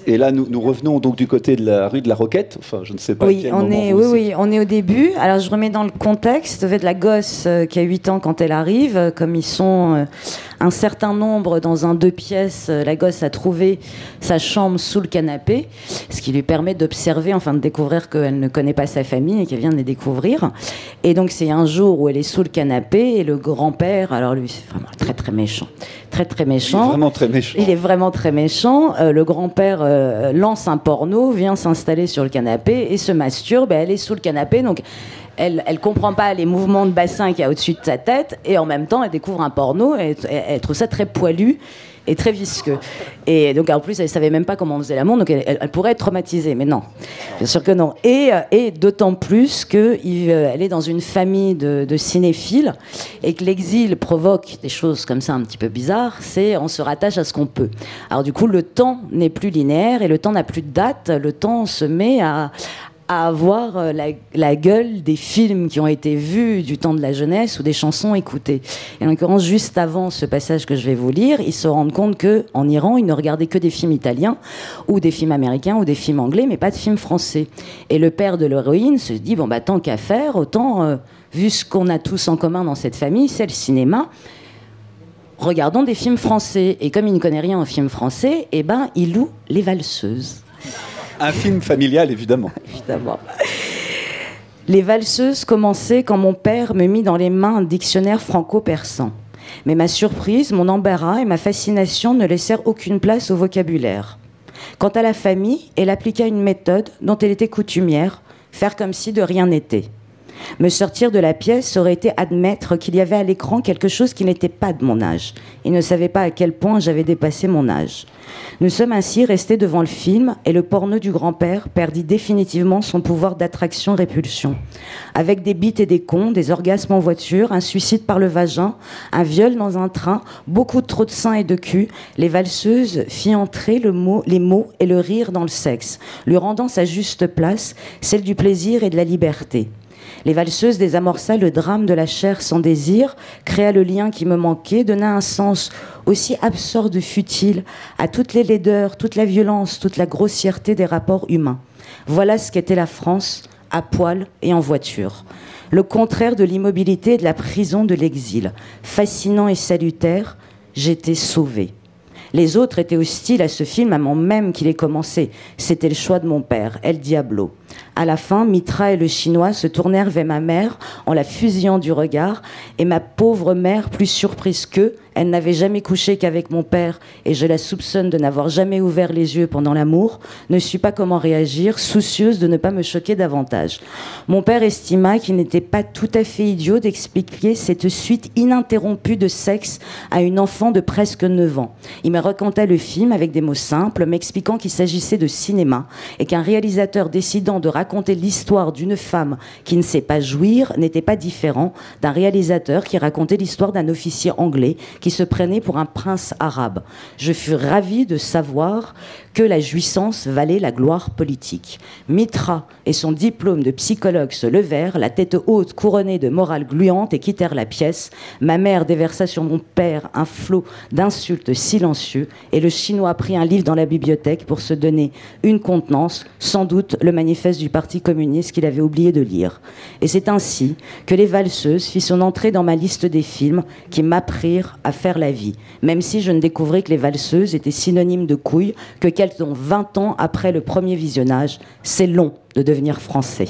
Et là, nous revenons donc du côté de la rue de la Roquette. Enfin, je ne sais pas. Oui, on est au début. Alors, je remets dans le contexte. En fait, la gosse qui a 8 ans quand elle arrive, comme ils sont un certain nombre dans un 2 pièces, la gosse a trouvé sa chambre sous le canapé, ce qui lui permet d'observer, enfin de découvrir qu'elle ne connaît pas sa famille et qu'elle vient de les découvrir. Et donc, c'est un jour où elle est sous le canapé et le grand-père, alors lui, c'est vraiment très très méchant. Très très méchant. Il est vraiment très méchant. Il est vraiment très méchant. Le grand-père lance un porno, vient s'installer sur le canapé et se masturbe. Elle est sous le canapé, donc elle comprend pas les mouvements de bassin qu'il y a au-dessus de sa tête, et en même temps, elle découvre un porno, et elle trouve ça très poilu et très visqueux. Et donc, en plus, elle savait même pas comment on faisait l'amour, donc elle pourrait être traumatisée, mais non, bien sûr que non. Et d'autant plus qu'elle est dans une famille de cinéphiles, et que l'exil provoque des choses comme ça un petit peu bizarres, c'est on se rattache à ce qu'on peut. Alors du coup, le temps n'est plus linéaire, et le temps n'a plus de date, le temps se met à avoir la gueule des films qui ont été vus du temps de la jeunesse ou des chansons écoutées. Et en l'occurrence, juste avant ce passage que je vais vous lire, ils se rendent compte qu'en Iran, ils ne regardaient que des films italiens ou des films américains ou des films anglais, mais pas de films français. Et le père de l'héroïne se dit, bon, bah, tant qu'à faire, autant, vu ce qu'on a tous en commun dans cette famille, c'est le cinéma, regardons des films français. Et comme il ne connaît rien aux films français, eh ben, il loue Les Valseuses. Un film familial, évidemment. Évidemment. Les Valseuses commençaient quand mon père me mit dans les mains un dictionnaire franco-persan. Mais ma surprise, mon embarras et ma fascination ne laissèrent aucune place au vocabulaire. Quant à la famille, elle appliqua une méthode dont elle était coutumière, faire comme si de rien n'était. Me sortir de la pièce aurait été admettre qu'il y avait à l'écran quelque chose qui n'était pas de mon âge. Il ne savait pas à quel point j'avais dépassé mon âge. Nous sommes ainsi restés devant le film et le porno du grand-père perdit définitivement son pouvoir d'attraction-répulsion. Avec des bites et des cons, des orgasmes en voiture, un suicide par le vagin, un viol dans un train, beaucoup trop de seins et de cul, Les Valseuses fit entrer les mots et le rire dans le sexe, lui rendant sa juste place, celle du plaisir et de la liberté. Les Valseuses désamorça le drame de la chair sans désir, créa le lien qui me manquait, donna un sens aussi absurde futile à toutes les laideurs, toute la violence, toute la grossièreté des rapports humains. Voilà ce qu'était la France, à poil et en voiture. Le contraire de l'immobilité et de la prison de l'exil. Fascinant et salutaire, j'étais sauvée. Les autres étaient hostiles à ce film avant même qu'il ait commencé. C'était le choix de mon père, El Diablo. À la fin, Mitra et le Chinois se tournèrent vers ma mère en la fusillant du regard, et ma pauvre mère, plus surprise qu'eux, elle n'avait jamais couché qu'avec mon père, et je la soupçonne de n'avoir jamais ouvert les yeux pendant l'amour, ne sut pas comment réagir, soucieuse de ne pas me choquer davantage. Mon père estima qu'il n'était pas tout à fait idiot d'expliquer cette suite ininterrompue de sexe à une enfant de presque 9 ans. Il me raconta le film avec des mots simples, m'expliquant qu'il s'agissait de cinéma, et qu'un réalisateur décidant de raconter l'histoire d'une femme qui ne sait pas jouir n'était pas différent d'un réalisateur qui racontait l'histoire d'un officier anglais qui se prenait pour un prince arabe. Je fus ravie de savoir que la jouissance valait la gloire politique. Mitra et son diplôme de psychologue se levèrent, la tête haute couronnée de morale gluante, et quittèrent la pièce. Ma mère déversa sur mon père un flot d'insultes silencieux, et le Chinois prit un livre dans la bibliothèque pour se donner une contenance, sans doute le manifeste du Parti communiste qu'il avait oublié de lire. Et c'est ainsi que Les Valseuses fit son entrée dans ma liste des films qui m'apprirent à faire la vie, même si je ne découvrais que Les Valseuses étaient synonyme de couilles que quelques 20 ans après le premier visionnage. C'est long de devenir français.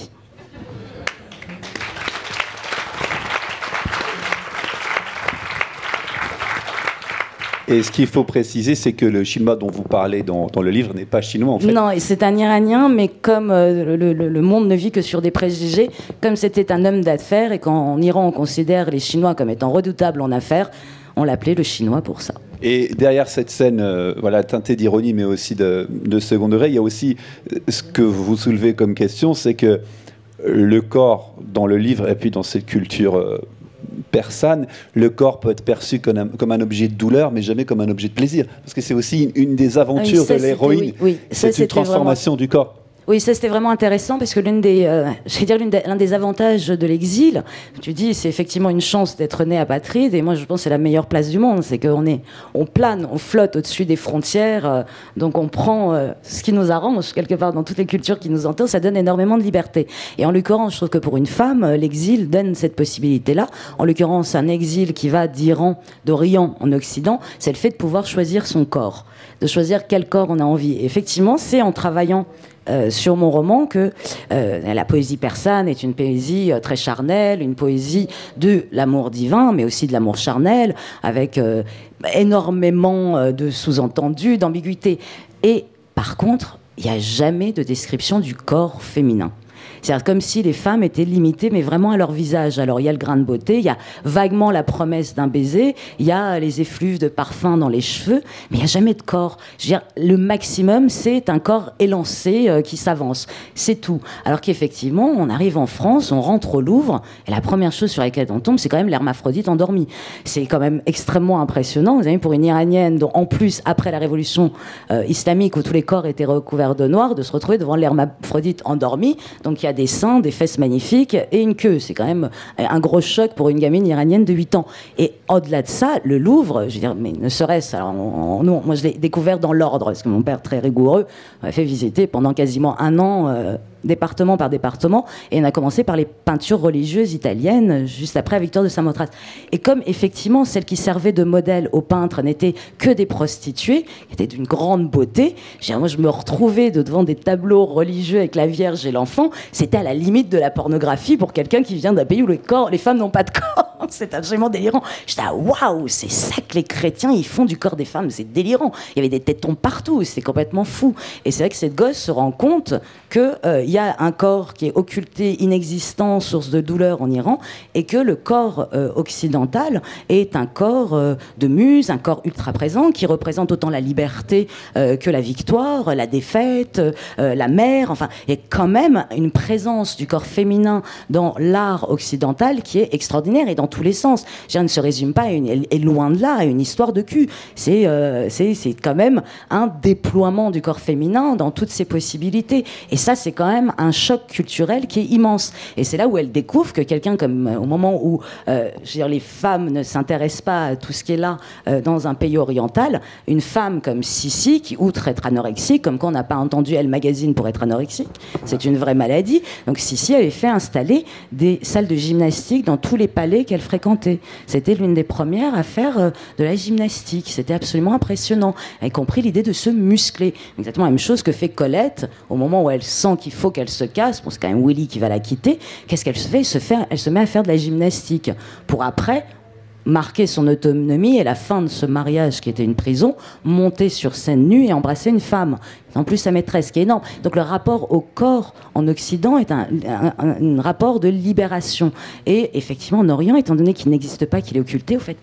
Et ce qu'il faut préciser, c'est que le chinois dont vous parlez dans le livre n'est pas chinois, en fait. Non, c'est un Iranien, mais comme le monde ne vit que sur des préjugés, comme c'était un homme d'affaires, et qu'en Iran on considère les Chinois comme étant redoutables en affaires, on l'appelait le Chinois pour ça. Et derrière cette scène teintée d'ironie, mais aussi de second degré, il y a aussi ce que vous soulevez comme question, c'est que le corps, dans le livre, et puis dans cette culture persane, le corps peut être perçu comme un objet de douleur, mais jamais comme un objet de plaisir. Parce que c'est aussi une des aventures de l'héroïne. Oui, c'est une transformation du corps. Oui, ça c'était vraiment intéressant parce que l'un des avantages de l'exil, tu dis, c'est effectivement une chance d'être né apatride, et moi je pense que c'est la meilleure place du monde, c'est on plane, on flotte au-dessus des frontières, donc on prend ce qui nous arrange quelque part dans toutes les cultures qui nous entourent, ça donne énormément de liberté. Et en l'occurrence, je trouve que pour une femme, l'exil donne cette possibilité-là. En l'occurrence, un exil qui va d'Orient en Occident, c'est le fait de pouvoir choisir son corps, de choisir quel corps on a envie. Et effectivement, c'est en travaillant sur mon roman que la poésie persane est une poésie très charnelle, une poésie de l'amour divin, mais aussi de l'amour charnel, avec énormément de sous-entendus, d'ambiguïté. Et par contre, il n'y a jamais de description du corps féminin. C'est comme si les femmes étaient limitées, mais vraiment à leur visage. Alors il y a le grain de beauté, il y a vaguement la promesse d'un baiser, il y a les effluves de parfum dans les cheveux, mais il n'y a jamais de corps. Je veux dire, le maximum, c'est un corps élancé qui s'avance. C'est tout. Alors qu'effectivement, on arrive en France, on rentre au Louvre, et la première chose sur laquelle on tombe, c'est quand même l'hermaphrodite endormi. C'est quand même extrêmement impressionnant. Vous savez, pour une Iranienne, dont en plus, après la révolution islamique, où tous les corps étaient recouverts de noir, de se retrouver devant l'hermaphrodite endormi. Donc il y a des seins, des fesses magnifiques et une queue. C'est quand même un gros choc pour une gamine iranienne de 8 ans. Et au-delà de ça, le Louvre, je veux dire, mais ne serait-ce... Alors, moi, je l'ai découvert dans l'ordre, parce que mon père, très rigoureux, m'a fait visiter pendant quasiment un an... département par département, et on a commencé par les peintures religieuses italiennes, juste après la victoire de Samothrace. Et comme effectivement celles qui servaient de modèle aux peintres n'étaient que des prostituées, qui étaient d'une grande beauté, moi je me retrouvais devant des tableaux religieux avec la Vierge et l'enfant, c'était à la limite de la pornographie pour quelqu'un qui vient d'un pays où les femmes n'ont pas de corps. C'est absolument délirant. J'étais waouh, c'est ça que les chrétiens ils font du corps des femmes, c'est délirant. Il y avait des tétons partout, c'était complètement fou. Et c'est vrai que cette gosse se rend compte que il y a un corps qui est occulté, inexistant, source de douleur en Iran, et que le corps occidental est un corps de muse, un corps ultra présent, qui représente autant la liberté que la victoire, la défaite, la mer, enfin, il y a quand même une présence du corps féminin dans l'art occidental qui est extraordinaire, et dans tous les sens. Je ne se résume pas, et loin de là, à une histoire de cul. C'est quand même un déploiement du corps féminin dans toutes ses possibilités. Et ça, c'est quand même un choc culturel qui est immense. Et c'est là où elle découvre que quelqu'un comme, au moment où je veux dire, les femmes ne s'intéressent pas à tout ce qui est là dans un pays oriental, une femme comme Sissi, qui outre être anorexique, comme quand on n'a pas entendu Elle Magazine pour être anorexique, c'est une vraie maladie. Donc Sissi avait fait installer des salles de gymnastique dans tous les palais qu'elle fréquentait. C'était l'une des premières à faire de la gymnastique. C'était absolument impressionnant. Elle a compris l'idée de se muscler. Exactement la même chose que fait Colette au moment où elle sent qu'il faut qu'elle se casse. Bon, c'est quand même Willy qui va la quitter. Qu'est-ce qu'elle fait? Elle se met à faire de la gymnastique pour après marquer son autonomie et la fin de ce mariage qui était une prison, monter sur scène nue et embrasser une femme. En plus, sa maîtresse, qui est énorme. Donc le rapport au corps en Occident est un rapport de libération. Et effectivement, en Orient, étant donné qu'il n'existe pas, qu'il est occulté, au fait,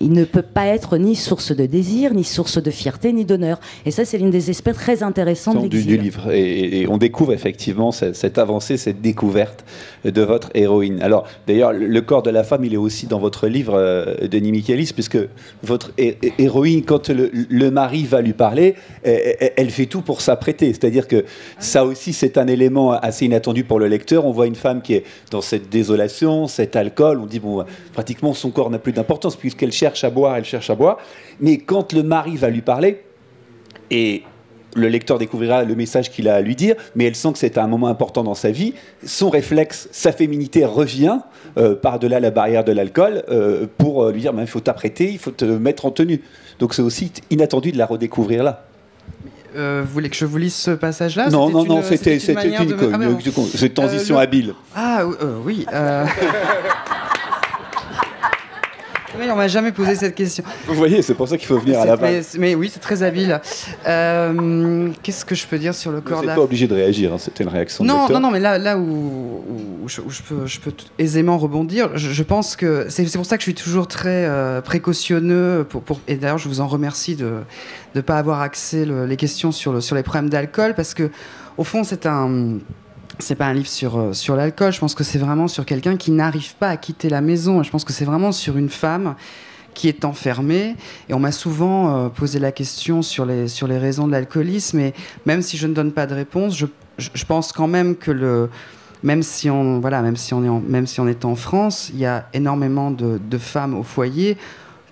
il ne peut pas être ni source de désir, ni source de fierté, ni d'honneur. Et ça, c'est l'une des aspects très intéressants du livre. Et on découvre effectivement cette avancée, cette découverte de votre héroïne. Alors, d'ailleurs, le corps de la femme, il est aussi dans votre livre, Denis Michaelis, puisque votre héroïne, quand le mari va lui parler, elle fait tout pour s'apprêter. C'est-à-dire que ça aussi, c'est un élément assez inattendu pour le lecteur. On voit une femme qui est dans cette désolation, cet alcool. On dit, bon, pratiquement, son corps n'a plus d'importance, puisqu'elle cherche à boire, elle cherche à boire. Mais quand le mari va lui parler, et le lecteur découvrira le message qu'il a à lui dire, mais elle sent que c'est un moment important dans sa vie, son réflexe, sa féminité revient par-delà la barrière de l'alcool pour lui dire, il faut t'apprêter, il faut te mettre en tenue. Donc c'est aussi inattendu de la redécouvrir là. Vous voulez que je vous lise ce passage-là? Non, c'était une transition habile. Ah oui. Oui, on m'a jamais posé cette question. Vous voyez, c'est pour ça qu'il faut venir à la base. Mais oui, c'est très habile. Qu'est-ce que je peux dire sur le corps de la... Vous n'êtes pas obligé de réagir, hein, c'était une réaction de lecteur. Non, mais là où je peux aisément rebondir, je pense que c'est pour ça que je suis toujours très précautionneux, et d'ailleurs je vous en remercie de ne pas avoir axé les questions sur les problèmes d'alcool, parce que au fond c'est pas un livre sur l'alcool, je pense que c'est vraiment sur quelqu'un qui n'arrive pas à quitter la maison. Je pense que c'est vraiment sur une femme qui est enfermée. Et on m'a souvent posé la question sur les raisons de l'alcoolisme. Et même si je ne donne pas de réponse, je pense quand même que même si on est en France, il y a énormément de femmes au foyer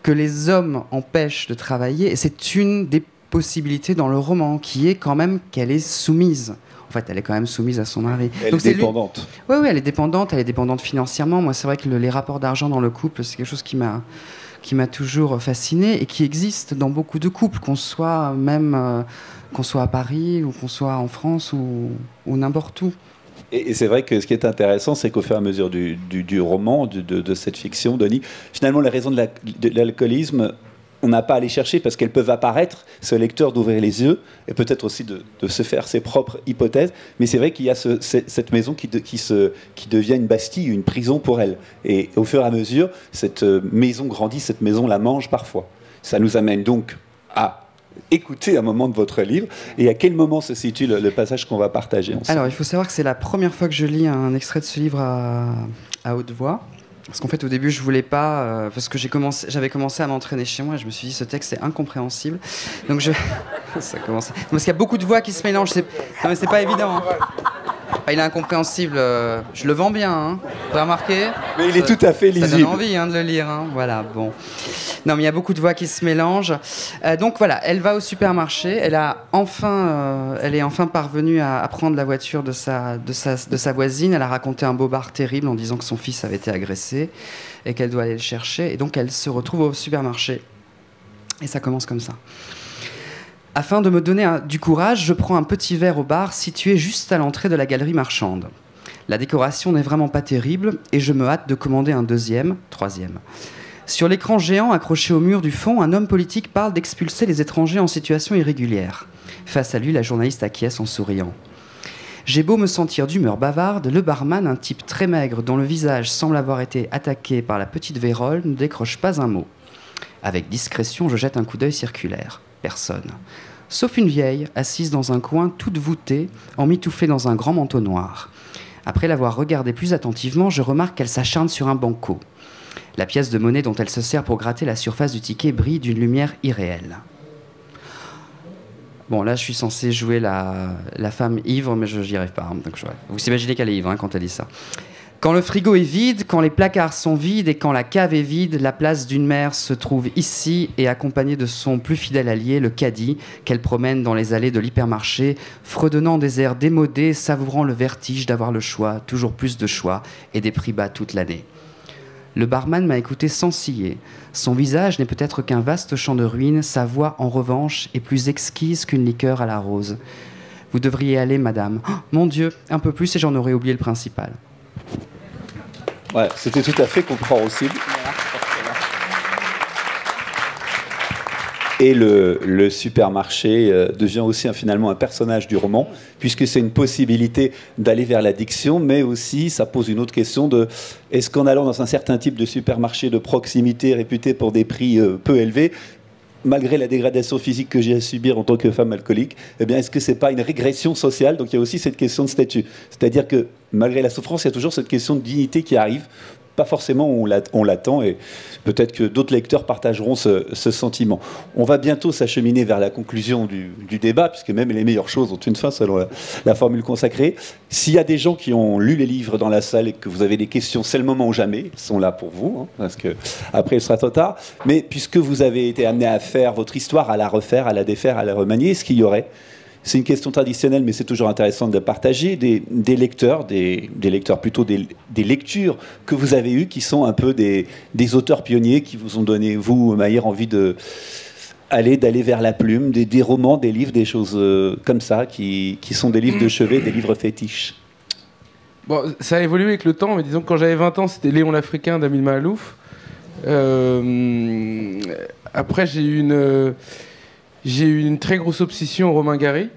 que les hommes empêchent de travailler. Et c'est une des possibilités dans le roman, qui est quand même qu'elle est soumise. En fait, elle est quand même soumise à son mari. Elle est dépendante. Oui, elle est dépendante. Elle est dépendante financièrement. Moi, c'est vrai que les rapports d'argent dans le couple, c'est quelque chose qui m'a toujours fascinée et qui existe dans beaucoup de couples, qu'on soit à Paris ou qu'on soit en France ou n'importe où. Et c'est vrai que ce qui est intéressant, c'est qu'au fur et à mesure du roman, de cette fiction, Denis, finalement, les raisons de l'alcoolisme on n'a pas à les chercher parce qu'elles peuvent apparaître, ce lecteur d'ouvrir les yeux et peut-être aussi de se faire ses propres hypothèses. Mais c'est vrai qu'il y a cette maison qui devient une bastille, une prison pour elle. Et au fur et à mesure, cette maison grandit, cette maison la mange parfois. Ça nous amène donc à écouter un moment de votre livre. Et à quel moment se situe le passage qu'on va partager ensemble? Alors, il faut savoir que c'est la première fois que je lis un extrait de ce livre à haute voix. Parce qu'en fait, au début, je voulais pas, parce que j'avais commencé à m'entraîner chez moi, et je me suis dit, ce texte est incompréhensible. Donc ça commence. Parce qu'il y a beaucoup de voix qui se mélangent. Non, mais c'est pas évident. Hein. Il est incompréhensible. Je le vends bien, hein. Vous avez remarqué? Mais il est tout à fait lisible. Ça donne envie de le lire. Hein. Voilà, bon. Non, mais il y a beaucoup de voix qui se mélangent. Donc voilà, elle va au supermarché. Elle est enfin parvenue à prendre la voiture de sa voisine. Elle a raconté un bobard terrible en disant que son fils avait été agressé et qu'elle doit aller le chercher. Et donc elle se retrouve au supermarché. Et ça commence comme ça. Afin de me donner du courage, je prends un petit verre au bar situé juste à l'entrée de la galerie marchande. La décoration n'est vraiment pas terrible et je me hâte de commander un deuxième, troisième. Sur l'écran géant accroché au mur du fond, un homme politique parle d'expulser les étrangers en situation irrégulière. Face à lui, la journaliste acquiesce en souriant. J'ai beau me sentir d'humeur bavarde, le barman, un type très maigre dont le visage semble avoir été attaqué par la petite vérole, ne décroche pas un mot. Avec discrétion, je jette un coup d'œil circulaire. Personne. Sauf une vieille, assise dans un coin, toute voûtée, emmitouflée dans un grand manteau noir. Après l'avoir regardée plus attentivement, je remarque qu'elle s'acharne sur un banco. La pièce de monnaie dont elle se sert pour gratter la surface du ticket brille d'une lumière irréelle. Bon, là, je suis censé jouer la femme ivre, mais je n'y arrive pas. Hein, donc vous imaginez qu'elle est ivre quand elle dit ça. Quand le frigo est vide, quand les placards sont vides et quand la cave est vide, la place d'une mère se trouve ici et accompagnée de son plus fidèle allié, le caddie, qu'elle promène dans les allées de l'hypermarché, fredonnant des airs démodés, savourant le vertige d'avoir le choix, toujours plus de choix et des prix bas toute l'année. Le barman m'a écouté sans ciller. Son visage n'est peut-être qu'un vaste champ de ruines, sa voix, en revanche, est plus exquise qu'une liqueur à la rose. Vous devriez aller, madame. Oh, mon Dieu, un peu plus et j'en aurais oublié le principal. Ouais, c'était tout à fait compréhensible. Et le supermarché devient aussi finalement un personnage du roman, puisque c'est une possibilité d'aller vers l'addiction, mais aussi ça pose une autre question de est-ce qu'en allant dans un certain type de supermarché de proximité réputé pour des prix peu élevés, malgré la dégradation physique que j'ai à subir en tant que femme alcoolique, eh bien, est-ce que c'est pas une régression sociale? Donc il y a aussi cette question de statut. C'est-à-dire que malgré la souffrance, il y a toujours cette question de dignité qui arrive. Pas forcément on l'attend, et peut-être que d'autres lecteurs partageront ce sentiment. On va bientôt s'acheminer vers la conclusion du débat, puisque même les meilleures choses ont une fin selon la formule consacrée. S'il y a des gens qui ont lu les livres dans la salle et que vous avez des questions, c'est le moment ou jamais, ils sont là pour vous, hein, parce que après il sera trop tard. Mais puisque vous avez été amené à faire votre histoire, à la refaire, à la défaire, à la remanier, est-ce qu'il y aurait, c'est une question traditionnelle, mais c'est toujours intéressant de la partager, des lecteurs, des lecteurs plutôt des lectures que vous avez eues, qui sont un peu des auteurs pionniers, qui vous ont donné, vous, Maïr, envie d'aller vers la plume, des romans, des livres, des choses comme ça, qui sont des livres de chevet, des livres fétiches. Bon, ça a évolué avec le temps, mais disons que quand j'avais 20 ans, c'était Léon l'Africain d'Amil Mahalouf. Après, j'ai eu une très grosse obsession au Romain Gary.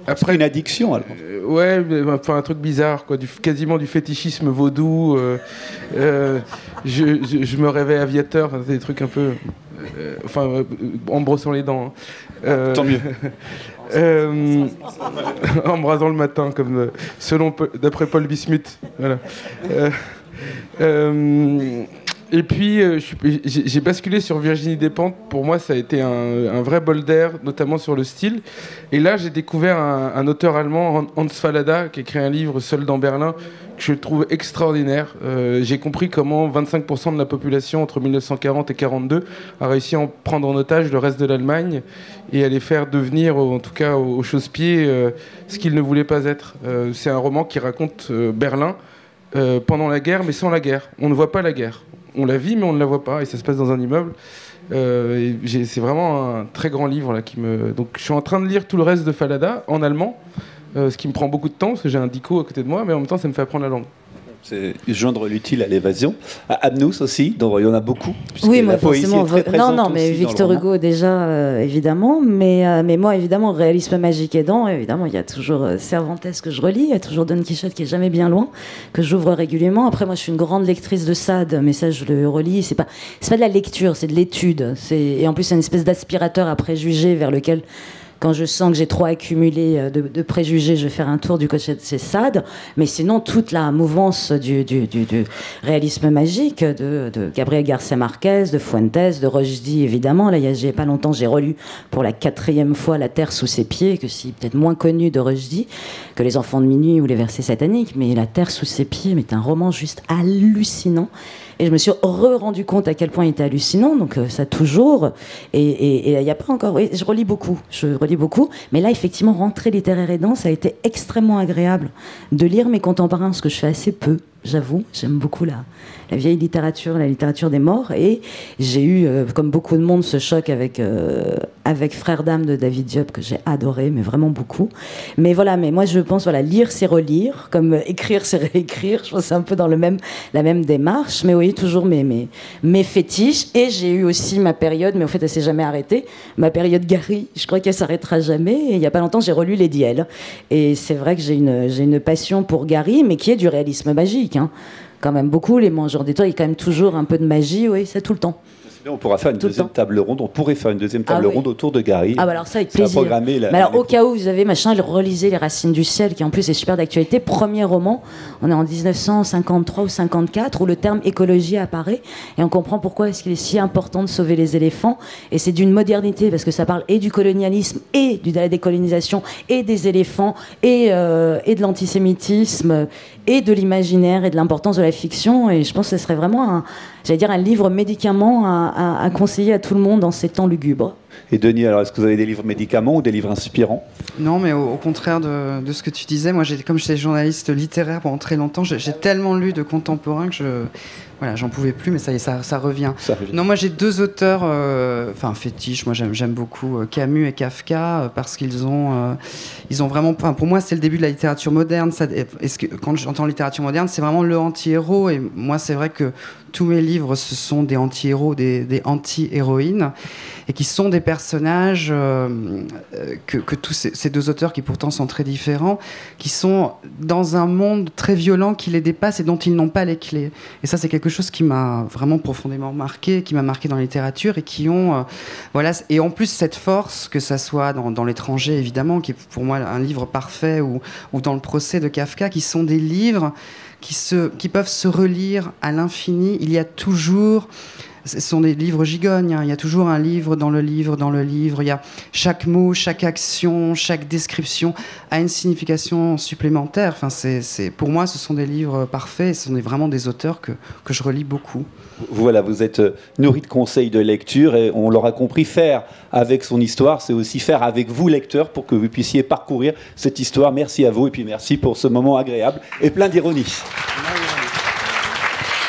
Après une addiction, alors. Ouais, enfin un truc bizarre, quoi, quasiment du fétichisme vaudou. Je me rêvais aviateur, des trucs un peu, en brossant les dents. Hein. Tant mieux. En me rasant le matin, comme d'après Paul Bismuth. Voilà. Et puis, j'ai basculé sur Virginie Despentes. Pour moi, ça a été un vrai bol d'air, notamment sur le style. Et là, j'ai découvert un auteur allemand, Hans Fallada, qui a écrit un livre, Seul dans Berlin, que je trouve extraordinaire. J'ai compris comment 25% de la population, entre 1940 et 1942, a réussi à en prendre en otage le reste de l'Allemagne et à les faire devenir, en tout cas au chausse-pied, ce qu'ils ne voulaient pas être. C'est un roman qui raconte Berlin pendant la guerre, mais sans la guerre. On ne voit pas la guerre. On la vit, mais on ne la voit pas, et ça se passe dans un immeuble. C'est vraiment un très grand livre là, Donc je suis en train de lire tout le reste de Fallada en allemand, ce qui me prend beaucoup de temps, parce que j'ai un dico à côté de moi, mais en même temps ça me fait apprendre la langue. C'est joindre l'utile à l'évasion. Abnous aussi, donc il y en a beaucoup. Oui, moi forcément. Non, mais Victor Hugo déjà, évidemment. Mais moi, évidemment, réalisme magique aidant, évidemment, il y a toujours Cervantes que je relis, il y a toujours Don Quichotte qui est jamais bien loin, que j'ouvre régulièrement. Après, moi, je suis une grande lectrice de Sade, mais ça, je le relis. C'est pas de la lecture, c'est de l'étude. Et en plus, c'est une espèce d'aspirateur à préjugés vers lequel, quand je sens que j'ai trop accumulé de préjugés, je vais faire un tour du côté de ces Sade. Mais sinon, toute la mouvance du réalisme magique de Gabriel García Márquez, de Fuentes, de Rushdie, évidemment. Là, il y a pas longtemps, j'ai relu pour la 4e fois La Terre sous ses pieds, que si peut-être moins connu de Rushdie que Les Enfants de minuit ou Les Versets sataniques. Mais La Terre sous ses pieds, c'est un roman juste hallucinant. Et je me suis rendu compte à quel point il était hallucinant, donc ça toujours. Et il n'y a pas encore... Oui, je relis beaucoup, mais là, effectivement, rentrée littéraire aidant, ça a été extrêmement agréable de lire mes contemporains, ce que je fais assez peu, j'avoue. J'aime beaucoup la vieille littérature, la littérature des morts, et j'ai eu, comme beaucoup de monde, ce choc avec Frères d'âme de David Diop, que j'ai adoré, mais vraiment beaucoup. Mais voilà, mais moi, je pense, lire, c'est relire, comme écrire, c'est réécrire. Je pense que c'est un peu dans la même démarche, mais oui, toujours mes fétiches. Et j'ai eu aussi ma période, mais en fait, elle s'est jamais arrêtée, ma période Gary. Je crois qu'elle s'arrêtera jamais. Et il y a pas longtemps, j'ai relu Lady L. Et c'est vrai que j'ai une passion pour Gary, mais qui est du réalisme magique, hein. Quand même beaucoup, Les Mangeurs d'étoiles, il y a quand même toujours un peu de magie, oui, c'est tout le temps. On pourra faire une deuxième table ronde. On pourrait faire une deuxième table ronde autour de Gary. Ah bah alors ça, avec plaisir. Mais alors au cas où vous avez relisez Les Racines du ciel, qui en plus est super d'actualité. Premier roman, on est en 1953 ou 54, où le terme écologie apparaît, et on comprend pourquoi est-ce qu'il est si important de sauver les éléphants. Et c'est d'une modernité, parce que ça parle et du colonialisme, et de la décolonisation, et des éléphants, et de l'antisémitisme, et de l'imaginaire, et de l'importance de la fiction. Et je pense que ce serait vraiment un livre médicament à conseiller à tout le monde dans ces temps lugubres. Et Denis, alors est-ce que vous avez des livres médicaments ou des livres inspirants ? Non, mais au contraire de ce que tu disais, moi, comme j'étais journaliste littéraire pendant très longtemps, j'ai tellement lu de contemporains que j'en pouvais plus, mais ça y est, ça revient. Non, moi j'ai 2 auteurs, fétiches. Moi j'aime beaucoup Camus et Kafka, parce qu'ils ont vraiment. Pour moi, c'est le début de la littérature moderne. Quand j'entends littérature moderne, c'est vraiment le anti-héros. Et moi, c'est vrai que tous mes livres, ce sont des anti-héros, des anti-héroïnes, et qui sont des personnages que tous ces 2 auteurs, qui pourtant sont très différents, qui sont dans un monde très violent qui les dépasse et dont ils n'ont pas les clés. Et ça, c'est quelque chose qui m'a vraiment profondément marqué, qui m'a marqué dans la littérature, et qui ont et en plus cette force, que ça soit dans L'étranger évidemment, qui est pour moi un livre parfait, ou dans Le procès de Kafka, qui sont des livres qui peuvent se relire à l'infini. Il y a toujours... Ce sont des livres gigognes, hein. Il y a toujours un livre dans le livre, dans le livre. Il y a chaque mot, chaque action, chaque description a une signification supplémentaire. Enfin, pour moi, ce sont des livres parfaits. Ce sont vraiment des auteurs que je relis beaucoup. Voilà, vous êtes nourri de conseils de lecture, et on l'aura compris, faire avec son histoire, c'est aussi faire avec vous, lecteurs, pour que vous puissiez parcourir cette histoire. Merci à vous, et puis merci pour ce moment agréable et plein d'ironie.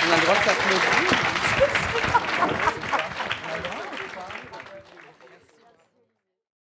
On a le droit de t'applaudir.